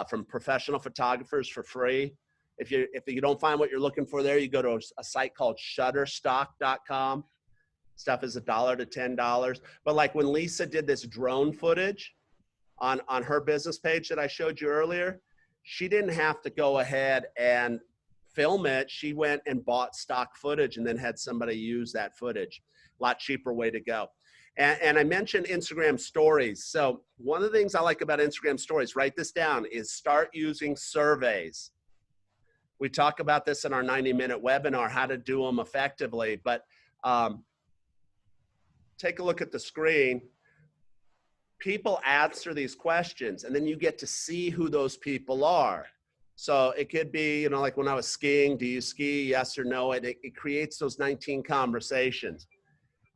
from professional photographers for free. If you don't find what you're looking for there, you go to a site called shutterstock.com. Stuff is $1 to $10. But like when Lisa did this drone footage on her business page that I showed you earlier, she didn't have to go ahead and film it. She went and bought stock footage and then had somebody use that footage. A lot cheaper way to go. And I mentioned Instagram stories. So one of the things I like about Instagram stories, write this down, is start using surveys. We talk about this in our 90-minute webinar, how to do them effectively. But take a look at the screen. People answer these questions, and then you get to see who those people are. So it could be, you know, like when I was skiing, do you ski? Yes or no? It creates those 19 conversations.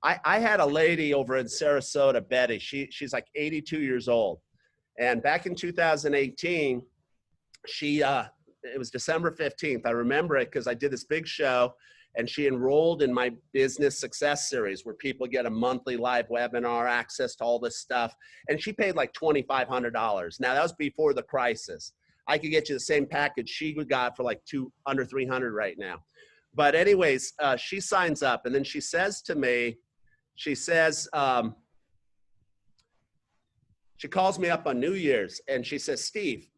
I had a lady over in Sarasota, Betty. She's like 82 years old. And back in 2018, it was December 15th. I remember it because I did this big show and she enrolled in my business success series where people get a monthly live webinar, access to all this stuff. And she paid like $2,500. Now that was before the crisis. I could get you the same package she got for like under $300 right now. But anyways, she signs up and then she says to me, she says, she calls me up on New Year's and she says, Steve,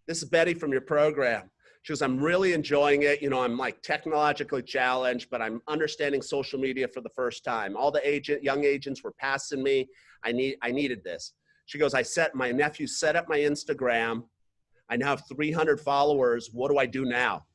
this is Betty from your program. She goes, I'm really enjoying it. You know, I'm like technologically challenged, but I'm understanding social media for the first time. All the young agents were passing me. I needed this. She goes, my nephew set up my Instagram. I now have 300 followers. What do I do now?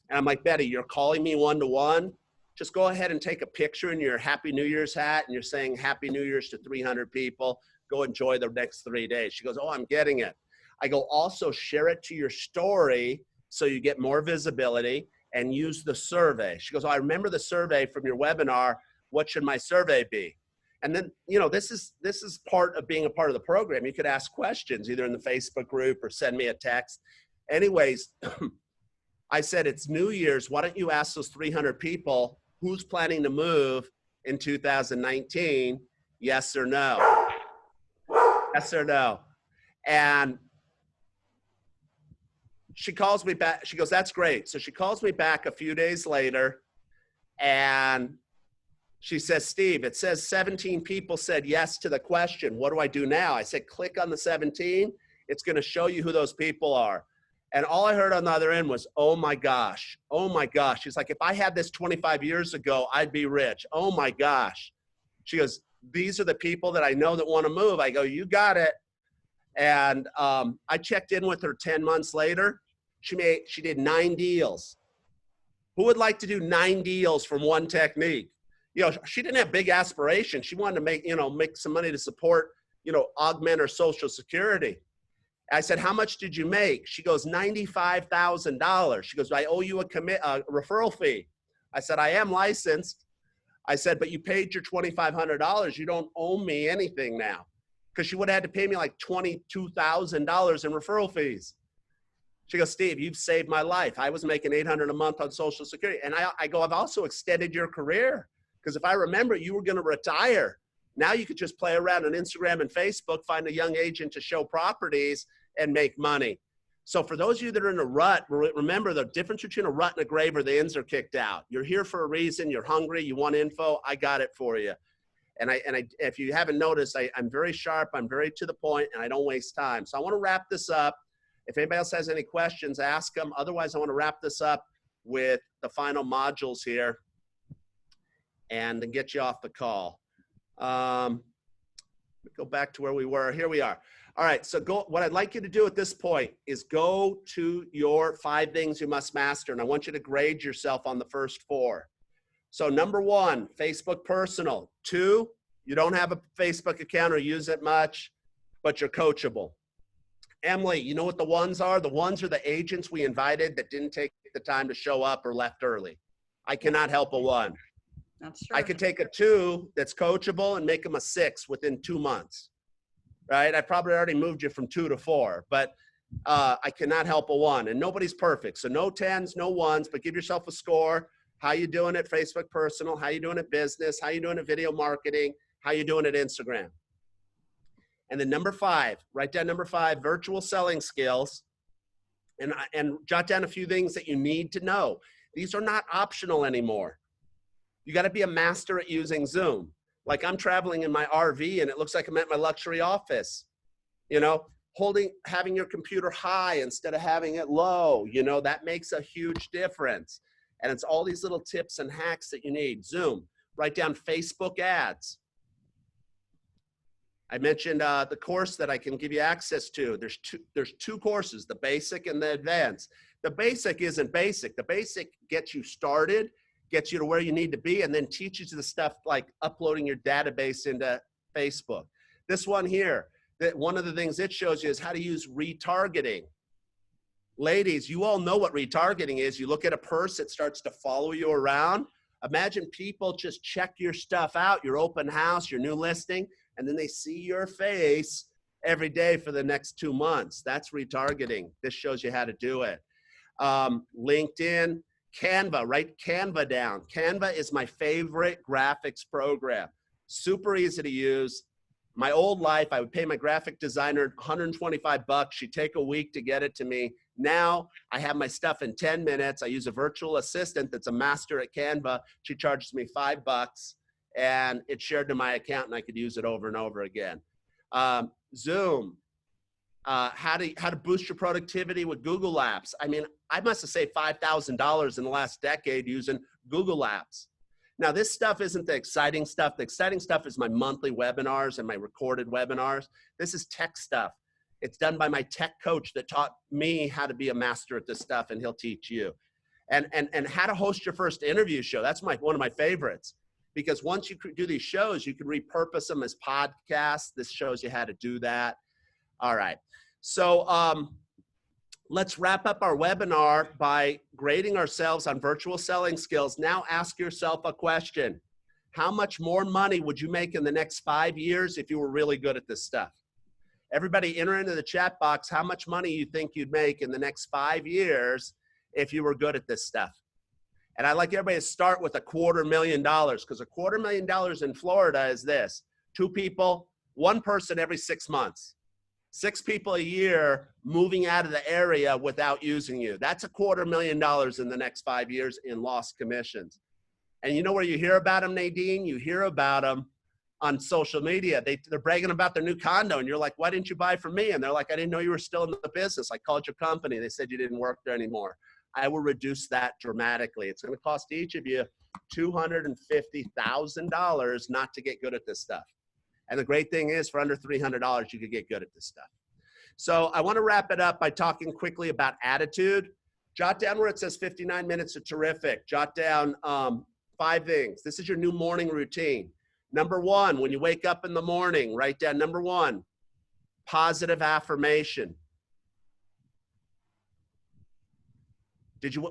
And I'm like, Betty, you're calling me one-to-one. Just go ahead and take a picture in your Happy New Year's hat and you're saying Happy New Year's to 300 people. Go enjoy the next 3 days. She goes, oh, I'm getting it. I go, also share it to your story so you get more visibility and use the survey. She goes, oh, I remember the survey from your webinar. What should my survey be? And then, you know, this is part of being a part of the program. You could ask questions either in the Facebook group or send me a text. Anyways, I said, it's New Year's. Why don't you ask those 300 people who's planning to move in 2019? Yes or no? Yes or no? And she calls me back. She goes, that's great. So she calls me back a few days later and she says, Steve, it says 17 people said yes to the question. What do I do now? I said, click on the 17. It's going to show you who those people are. And all I heard on the other end was, oh my gosh, oh my gosh. She's like, if I had this 25 years ago, I'd be rich. Oh my gosh. She goes, these are the people that I know that want to move. I go, you got it. And I checked in with her 10 months later. She did 9 deals. Who would like to do 9 deals from one technique? You know, she didn't have big aspirations. She wanted to make some money to support, augment her Social Security. I said, how much did you make? She goes, $95,000. She goes, I owe you a referral fee. I said, I am licensed. I said, but you paid your $2,500. You don't owe me anything now. Because she would have had to pay me like $22,000 in referral fees. She goes, Steve, you've saved my life. I was making $800 a month on Social Security. And I go, I've also extended your career. Because if I remember, you were going to retire. Now you could just play around on Instagram and Facebook, find a young agent to show properties and make money. So for those of you that are in a rut, remember the difference between a rut and a grave or the ends are kicked out. You're here for a reason. You're hungry. You want info. I got it for you. And if you haven't noticed, I'm very sharp. I'm very to the point, and I don't waste time. So I want to wrap this up. If anybody else has any questions, ask them. Otherwise, I want to wrap this up with the final modules here and then get you off the call. Go back to where we were. Here we are. All right, so what I'd like you to do at this point is go to your 5 things you must master, and I want you to grade yourself on the first 4. So number 1, Facebook personal. 2, you don't have a Facebook account or use it much. but you're coachable. Emily, you know what the ones are? The ones are the agents we invited that didn't take the time to show up or left early. I cannot help a one. That's true. I could take a 2 that's coachable and make them a 6 within 2 months, right? I probably already moved you from 2 to 4, but I cannot help a 1. And nobody's perfect. So no 10s, no 1s, but give yourself a score. How you doing at Facebook Personal? How you doing at business? How you doing at video marketing? How you doing at Instagram? And then number 5, write down number 5, virtual selling skills, and jot down a few things that you need to know. These are not optional anymore. You got to be a master at using Zoom. Like I'm traveling in my RV and it looks like I'm at my luxury office. You know, having your computer high instead of having it low, you know, that makes a huge difference. And it's all these little tips and hacks that you need. Zoom, write down Facebook ads. I mentioned the course that I can give you access to. There's two courses, the basic and the advanced. The basic isn't basic. The basic gets you started, gets you to where you need to be, and then teaches you the stuff like uploading your database into Facebook. This one here, that one of the things it shows you is how to use retargeting. Ladies, you all know what retargeting is. You look at a purse, it starts to follow you around. Imagine people just check your stuff out, your open house, your new listing, and then they see your face every day for the next 2 months. That's retargeting. This shows you how to do it. LinkedIn, Canva, write Canva down. Canva is my favorite graphics program. Super easy to use. My old life, I would pay my graphic designer $125. She'd take a week to get it to me. Now I have my stuff in 10 minutes. I use a virtual assistant that's a master at Canva. She charges me $5 and it's shared to my account and I could use it over and over again. Zoom, how to boost your productivity with Google Apps. I mean, I must have saved $5,000 in the last decade using Google Apps. Now, this stuff isn't the exciting stuff. The exciting stuff is my monthly webinars and my recorded webinars. This is tech stuff. It's done by my tech coach that taught me how to be a master at this stuff, and he'll teach you. And how to host your first interview show. That's one of my favorites, because once you do these shows, you can repurpose them as podcasts. This shows you how to do that. All right. So let's wrap up our webinar by grading ourselves on virtual selling skills. Now ask yourself a question. How much more money would you make in the next 5 years if you were really good at this stuff? Everybody enter into the chat box how much money you think you'd make in the next 5 years if you were good at this stuff. And I'd like everybody to start with $250,000, because $250,000 in Florida is this: 2 people, 1 person every 6 months. 6 people a year moving out of the area without using you. That's $250,000 in the next 5 years in lost commissions. And you know where you hear about them, Nadine? You hear about them on social media. They're bragging about their new condo, and you're like, why didn't you buy from me? And they're like, I didn't know you were still in the business. I called your company. They said you didn't work there anymore. I will reduce that dramatically. It's going to cost each of you $250,000 not to get good at this stuff. And the great thing is, for under $300, you could get good at this stuff. So I want to wrap it up by talking quickly about attitude. Jot down where it says 59 minutes are terrific. Jot down 5 things. This is your new morning routine. Number 1, when you wake up in the morning, write down number 1, positive affirmation.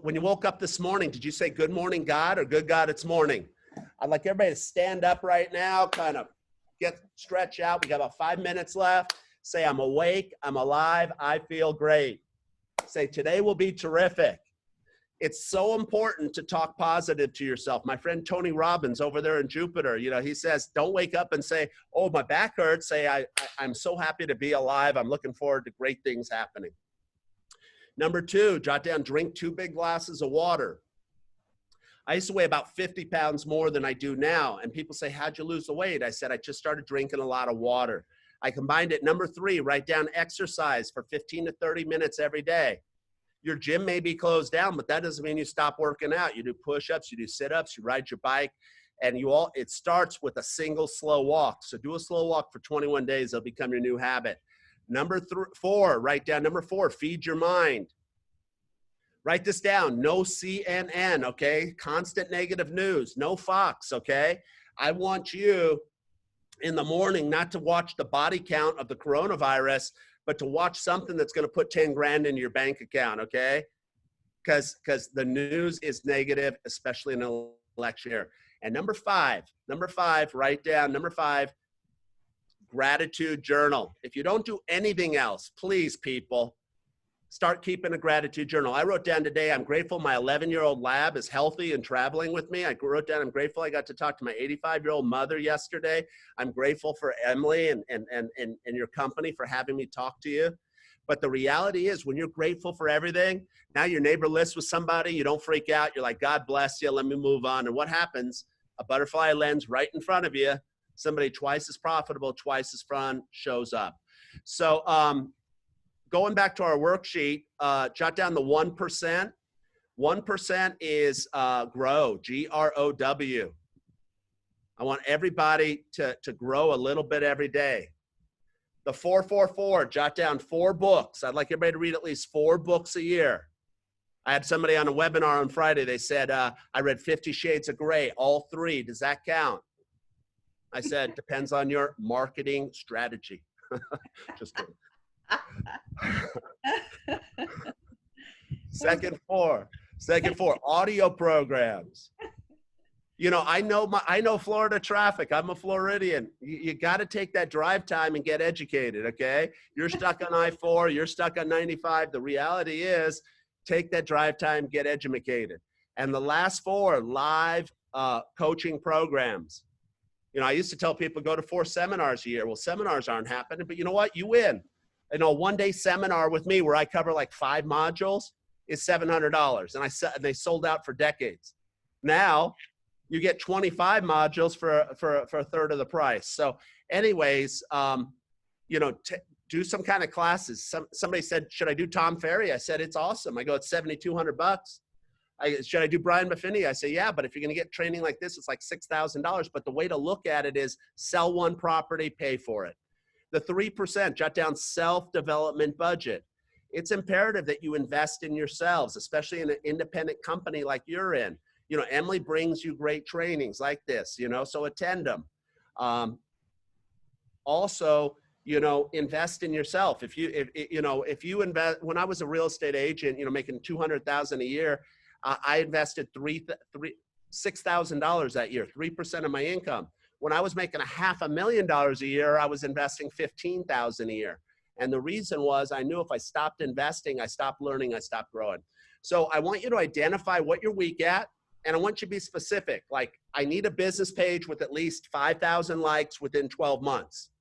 When you woke up this morning, did you say, good morning, God, or good God, it's morning? I'd like everybody to stand up right now, kind of stretch out. We got about 5 minutes left. Say, I'm awake, I'm alive, I feel great. Say, today will be terrific. It's so important to talk positive to yourself. My friend Tony Robbins over there in Jupiter, you know, he says, don't wake up and say, oh, my back hurts. Say, I'm so happy to be alive. I'm looking forward to great things happening. Number 2, jot down, drink 2 big glasses of water. I used to weigh about 50 pounds more than I do now. And people say, how'd you lose the weight? I said, I just started drinking a lot of water. I combined it. Number 3, write down exercise for 15 to 30 minutes every day. Your gym may be closed down, but that doesn't mean you stop working out. You do push-ups, you do sit-ups, you ride your bike, and it starts with a single slow walk. So do a slow walk for 21 days. It'll become your new habit. Number 4, write down number 4, feed your mind. Write this down. No CNN, okay? Constant negative news. No Fox, okay? I want you in the morning, not to watch the body count of the coronavirus, but to watch something that's going to put 10 grand into your bank account, okay? Because the news is negative, especially in an election year. And number five, write down number 5, gratitude journal. If you don't do anything else, please, people, start keeping a gratitude journal. I wrote down today, I'm grateful my 11-year-old lab is healthy and traveling with me. I wrote down, I'm grateful I got to talk to my 85-year-old mother yesterday. I'm grateful for Emily and your company for having me talk to you. But the reality is, when you're grateful for everything, now your neighbor lists with somebody, you don't freak out. You're like, God bless you, let me move on. And what happens? A butterfly lands right in front of you. Somebody twice as profitable, twice as fun shows up. So going back to our worksheet, jot down the 1%. 1% is grow, G-R-O-W. I want everybody to grow a little bit every day. The 444, jot down 4 books. I'd like everybody to read at least 4 books a year. I had somebody on a webinar on Friday. They said, I read 50 Shades of Grey, all 3. Does that count? I said, depends on your marketing strategy. Just kidding. Second four, audio programs. You know, I know Florida traffic. I'm a Floridian. You got to take that drive time and get educated, okay? You're stuck on I-4, you're stuck on 95. The reality is, take that drive time, get educated. And the last 4, live coaching programs. You know, I used to tell people, go to 4 seminars a year. Well, seminars aren't happening, but you know what? You win. You know, 1-day seminar with me where I cover like 5 modules is $700. And they sold out for decades. Now, you get 25 modules for a third of the price. So anyways, you know, do some kind of classes. Somebody said, should I do Tom Ferry? I said, it's awesome. I go, it's $7,200. Should I do Brian Buffini? I say, yeah, but if you're going to get training like this, it's like $6,000. But the way to look at it is sell one property, pay for it. The 3%, jot down self-development budget. It's imperative that you invest in yourselves, especially in an independent company like you're in. You know, Emily brings you great trainings like this, you know, so attend them. Also, you know, invest in yourself. If you invest, when I was a real estate agent, you know, making $200,000 a year, I invested $6,000 that year, 3% of my income. When I was making $500,000 a year, I was investing $15,000 a year. And the reason was I knew if I stopped investing, I stopped learning, I stopped growing. So I want you to identify what you're weak at. And I want you to be specific. Like, I need a business page with at least 5,000 likes within 12 months.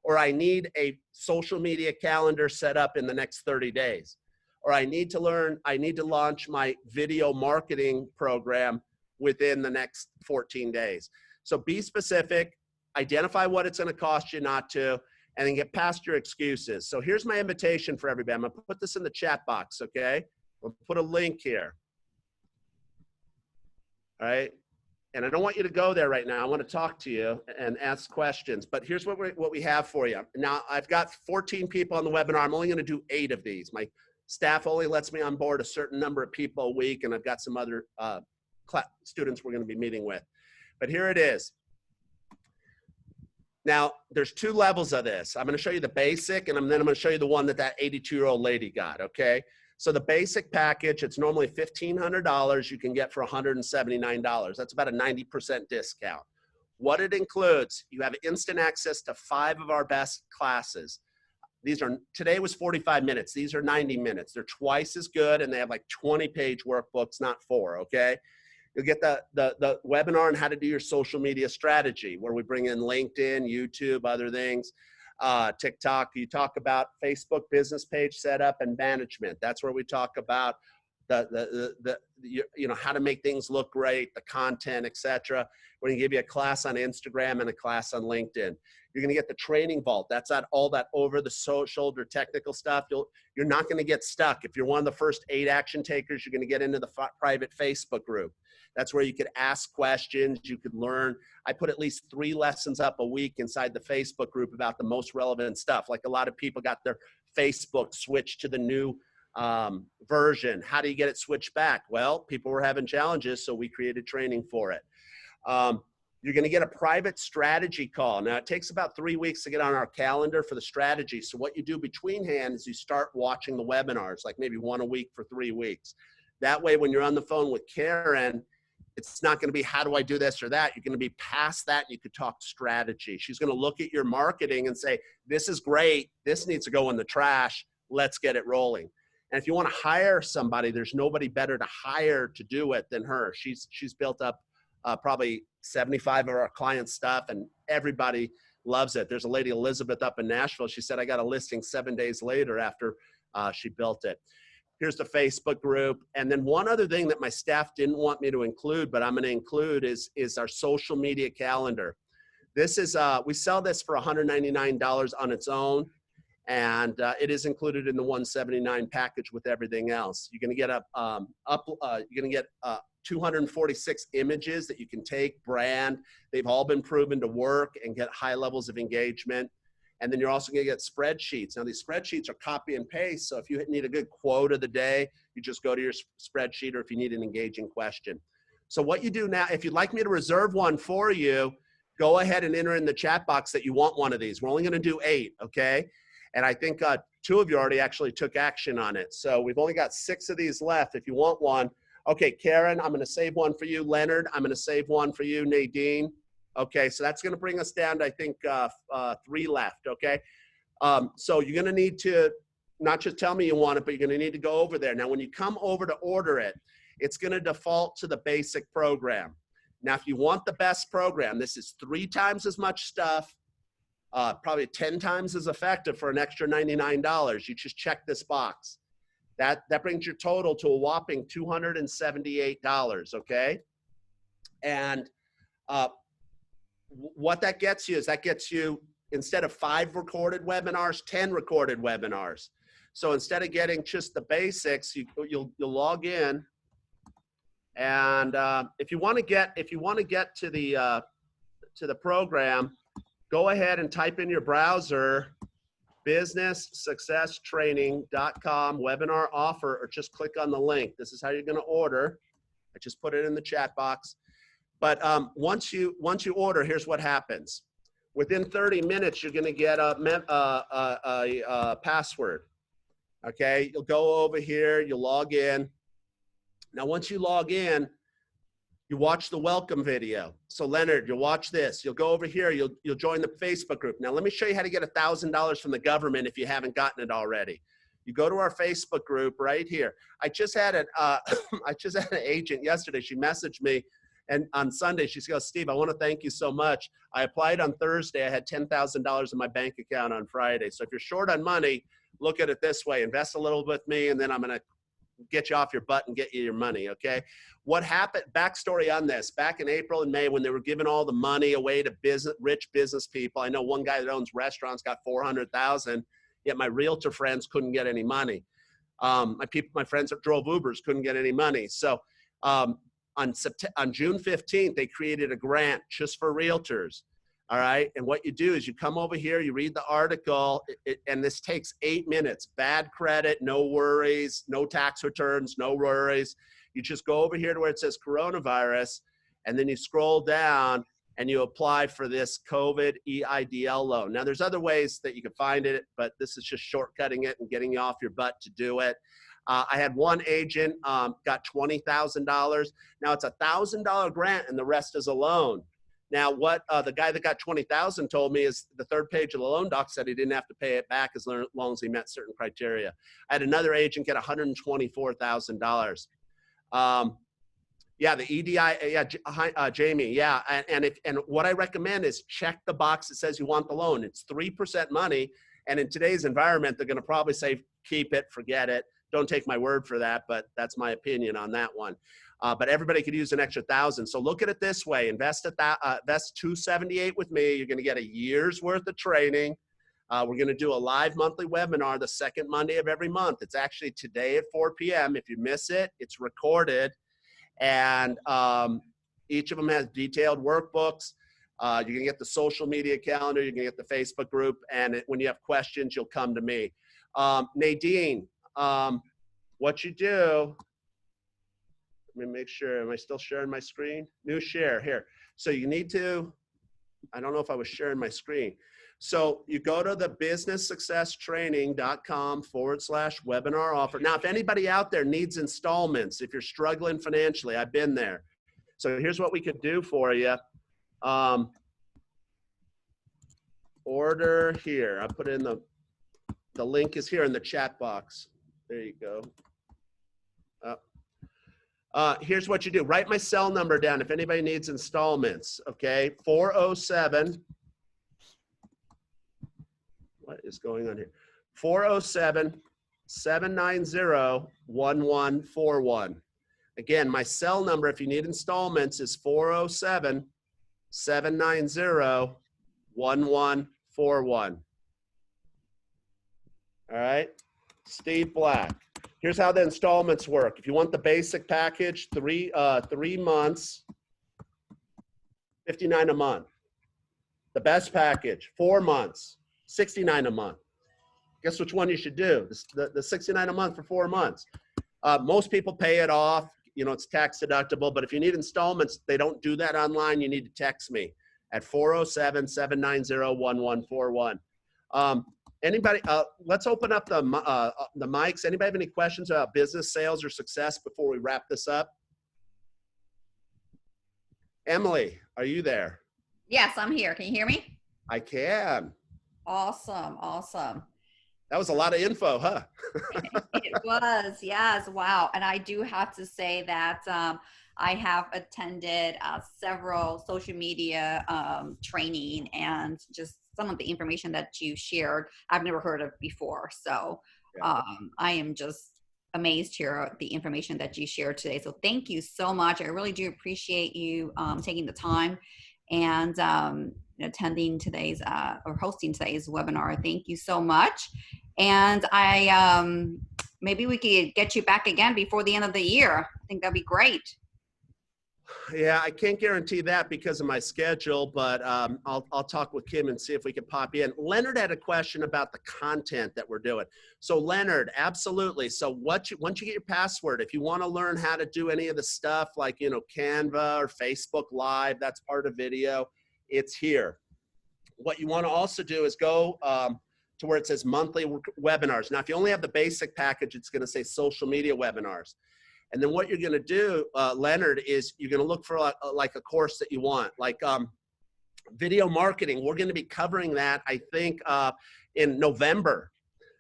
Or I need a social media calendar set up in the next 30 days. Or I need to launch my video marketing program within the next 14 days. So be specific, identify what it's going to cost you not to, and then get past your excuses. So here's my invitation for everybody. I'm going to put this in the chat box, okay? We'll put a link here. All right. And I don't want you to go there right now. I want to talk to you and ask questions. But here's what we have for you. Now, I've got 14 people on the webinar. I'm only going to do 8 of these. My staff only lets me on board a certain number of people a week, and I've got some other students we're going to be meeting with. But here it is. Now, there's 2 levels of this. I'm going to show you the basic, and then I'm going to show you the one that 82-year-old lady got, okay? So the basic package, it's normally $1,500. You can get for $179. That's about a 90% discount. What it includes, you have instant access to 5 of our best classes. Today was 45 minutes. These are 90 minutes. They're twice as good, and they have like 20-page workbooks, not 4, okay? You'll get the webinar on how to do your social media strategy, where we bring in LinkedIn, YouTube, other things. TikTok, you talk about Facebook business page setup and management. That's where we talk about you know, how to make things look great, the content, etc. We're going to give you a class on Instagram and a class on LinkedIn. You're going to get the training vault. That's all that over the shoulder technical stuff. You're not going to get stuck. If you're one of the first 8 action takers, you're going to get into the private Facebook group. That's where you could ask questions, you could learn. I put at least 3 lessons up a week inside the Facebook group about the most relevant stuff. Like, a lot of people got their Facebook switched to the new version. How do you get it switched back? Well, people were having challenges, so we created training for it. You're going to get a private strategy call. Now, it takes about 3 weeks to get on our calendar for the strategy. So what you do between hand is you start watching the webinars, like maybe one a week for 3 weeks. That way, when you're on the phone with Karen, it's not going to be, how do I do this or that? You're going to be past that. And you could talk strategy. She's going to look at your marketing and say, this is great. This needs to go in the trash. Let's get it rolling. And if you want to hire somebody, there's nobody better to hire to do it than her. She's built up probably 75 of our client stuff, and everybody loves it. There's a lady, Elizabeth, up in Nashville. She said, I got a listing 7 days later after she built it. Here's the Facebook group. And then one other thing that my staff didn't want me to include, but I'm going to include is our social media calendar. This is, we sell this for $199 on its own. And it is included in the $179 package with everything else. You're going to get you're going to get 246 images that you can take, brand. They've all been proven to work and get high levels of engagement. And then you're also going to get spreadsheets. Now, these spreadsheets are copy and paste. So if you need a good quote of the day, you just go to your spreadsheet, or if you need an engaging question. So what you do now, if you'd like me to reserve one for you, go ahead and enter in the chat box that you want one of these. We're only going to do 8, okay? And I think 2 of you already actually took action on it. So we've only got 6 of these left if you want one. Okay, Karen, I'm going to save one for you. Leonard, I'm going to save one for you. Nadine. Okay, so that's going to bring us down to, I think, 3 left, okay? So you're going to need to not just tell me you want it, but you're going to need to go over there. Now, when you come over to order it, it's going to default to the basic program. Now, if you want the best program, this is 3 times as much stuff, probably 10 times as effective for an extra $99. You just check this box. That brings your total to a whopping $278, okay? And what that gets you is that gets you, instead of 5 recorded webinars, 10 recorded webinars. So instead of getting just the basics, you'll log in, and if you want to get to the program, go ahead and type in your browser businesssuccesstraining.com webinar offer, or just click on the link. This is how you're going to order. I just put it in the chat box. But once you order, here's what happens. Within 30 minutes, you're going to get a password. Okay, you'll go over here, you'll log in. Now, once you log in, you watch the welcome video. So Leonard, you'll watch this. You'll go over here. You'll join the Facebook group. Now, let me show you how to get $1,000 from the government if you haven't gotten it already. You go to our Facebook group right here. I just had an agent yesterday. She messaged me, and on Sunday she goes, Steve, I want to thank you so much. I applied on Thursday. I had $10,000 in my bank account on Friday. So if you're short on money, look at it this way. Invest a little with me, and then I'm going to get you off your butt and get you your money, okay? What happened, backstory on this, back in April and May when they were giving all the money away to rich business people, I know one guy that owns restaurants got $400,000, yet my realtor friends couldn't get any money. My friends that drove Ubers couldn't get any money. So on June 15th, they created a grant just for realtors. All right. And what you do is you come over here, you read the article, and this takes 8 minutes. Bad credit, no worries, no tax returns, no worries. You just go over here to where it says coronavirus, and then you scroll down and you apply for this COVID EIDL loan. Now, there's other ways that you can find it, but this is just shortcutting it and getting you off your butt to do it. I had one agent got $20,000. Now, it's a $1,000 grant, and the rest is a loan. Now, what the guy that got $20,000 told me is the 3rd page of the loan doc said he didn't have to pay it back as long as he met certain criteria. I had another agent get $124,000. Yeah, the EDI, yeah, Jamie, yeah. And what I recommend is check the box that says you want the loan. It's 3% money. And in today's environment, they're going to probably say, keep it, forget it. Don't take my word for that, but that's my opinion on that one. But everybody could use an extra $1,000. So look at it this way: invest $278 with me. You're going to get a year's worth of training. We're going to do a live monthly webinar the 2nd Monday of every month. It's actually today at 4 p.m. If you miss it, it's recorded, and each of them has detailed workbooks. You're going to get the social media calendar. You're going to get the Facebook group, and when you have questions, you'll come to me. Nadine, what you do. Let me make sure, am I still sharing my screen? New share, here. So you need to, I don't know if I was sharing my screen. So you go to the businesssuccesstraining.com/webinar offer. Now, if anybody out there needs installments, if you're struggling financially, I've been there. So here's what we could do for you. Order here. I put in the link is here in the chat box. There you go. Here's what you do. Write my cell number down if anybody needs installments, okay? 407. What is going on here? 407-790-1141. Again, my cell number, if you need installments, is 407-790-1141. All right, Steve Black. Here's how the installments work. If you want the basic package, 3 months, $59 a month. The best package, 4 months, $69 a month. Guess which one you should do? The $69 a month for 4 months. Most people pay it off. You know, it's tax deductible, but if you need installments, they don't do that online. You need to text me at 407-790-1141. Anybody, let's open up the mics. Anybody have any questions about business, sales, or success before we wrap this up? Emily, are you there? Yes, I'm here. Can you hear me? I can. Awesome. Awesome. That was a lot of info, huh? It was, yes. Wow. And I do have to say that I have attended several social media training, and just some of the information that you shared, I've never heard of before. So I am just amazed here at the information that you shared today. So thank you so much. I really do appreciate you taking the time and attending today's or hosting today's webinar. Thank you so much. And I maybe we could get you back again before the end of the year. I think that'd be great. Yeah, I can't guarantee that because of my schedule, but I'll talk with Kim and see if we can pop in. Leonard had a question about the content that we're doing. So Leonard, absolutely. So once you get your password, if you want to learn how to do any of the stuff like, you know, Canva or Facebook Live, that's part of video, it's here. What you want to also do is go to where it says monthly webinars. Now, if you only have the basic package, it's going to say social media webinars. And then what you're going to do, Leonard, is you're going to look for like a course that you want, like video marketing. We're going to be covering that, I think, in November.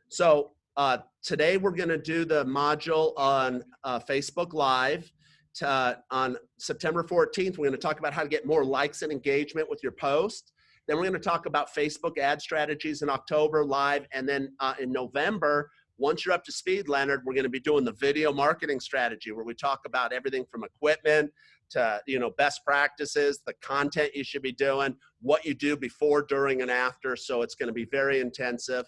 So today we're going to do the module on Facebook Live. On September 14th, we're going to talk about how to get more likes and engagement with your post. Then we're going to talk about Facebook ad strategies in October live. And then in November, once you're up to speed, Leonard, we're going to be doing the video marketing strategy where we talk about everything from equipment to, you know, best practices, the content you should be doing, what you do before, during, and after. So it's going to be very intensive.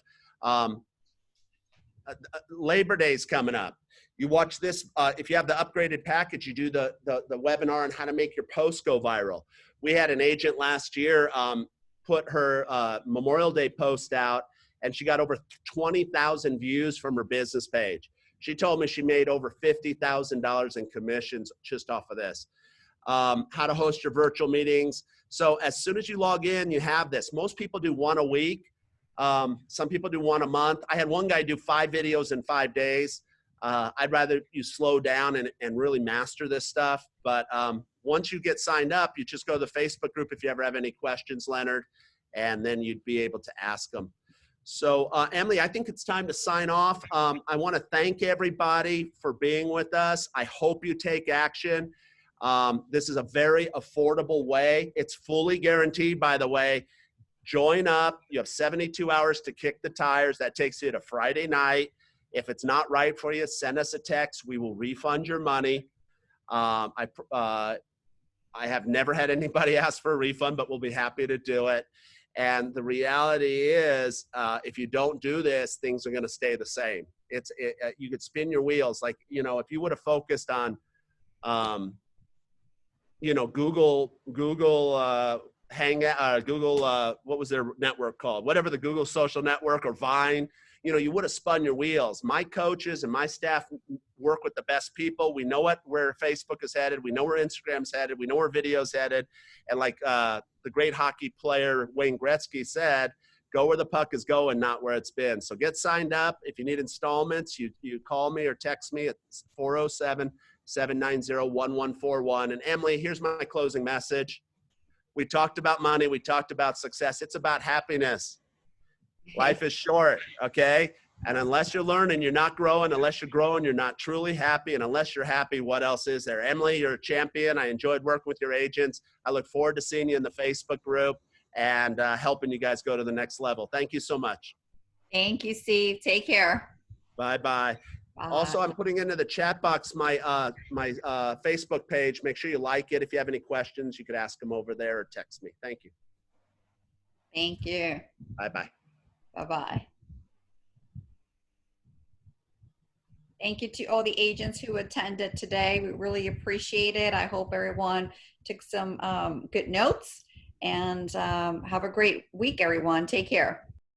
Labor Day is coming up. You watch this, if you have the upgraded package, you do the webinar on how to make your post go viral. We had an agent last year put her Memorial Day post out, and she got over 20,000 views from her business page. She told me she made over $50,000 in commissions just off of this. How to host your virtual meetings. So as soon as you log in, you have this. Most people do one a week. Some people do one a month. I had one guy do 5 videos in 5 days. I'd rather you slow down and really master this stuff. But once you get signed up, you just go to the Facebook group if you ever have any questions, Leonard, and then you'd be able to ask them. So Emily, I think it's time to sign off. I want to thank everybody for being with us. I hope you take action. This is a very affordable way. It's fully guaranteed, by the way. Join up. You have 72 hours to kick the tires. That takes you to Friday night. If it's not right for you, send us a text. We will refund your money. I have never had anybody ask for a refund, but we'll be happy to do it. And the reality is, if you don't do this, things are going to stay the same. You could spin your wheels. Like, you know, if you would have focused on, you know, Google Google, what was their network called? Whatever the Google social network or Vine, you know, you would have spun your wheels. My coaches and my staff work with the best people. We know where Facebook is headed. We know where Instagram's headed. We know where video's headed. And like the great hockey player Wayne Gretzky said, go where the puck is going, not where it's been. So get signed up. If you need installments, you call me or text me at 407-790-1141. And Emily, here's my closing message. We talked about money. We talked about success. It's about happiness. Life is short, okay? And unless you're learning, you're not growing. Unless you're growing, you're not truly happy. And unless you're happy, what else is there? Emily, you're a champion. I enjoyed working with your agents. I look forward to seeing you in the Facebook group and helping you guys go to the next level. Thank you so much. Thank you, Steve. Take care. Bye-bye. Also, I'm putting into the chat box my Facebook page. Make sure you like it. If you have any questions, you could ask them over there or text me. Thank you. Thank you. Bye-bye. Bye-bye. Thank you to all the agents who attended today. We really appreciate it. I hope everyone took some good notes, and have a great week, everyone. Take care.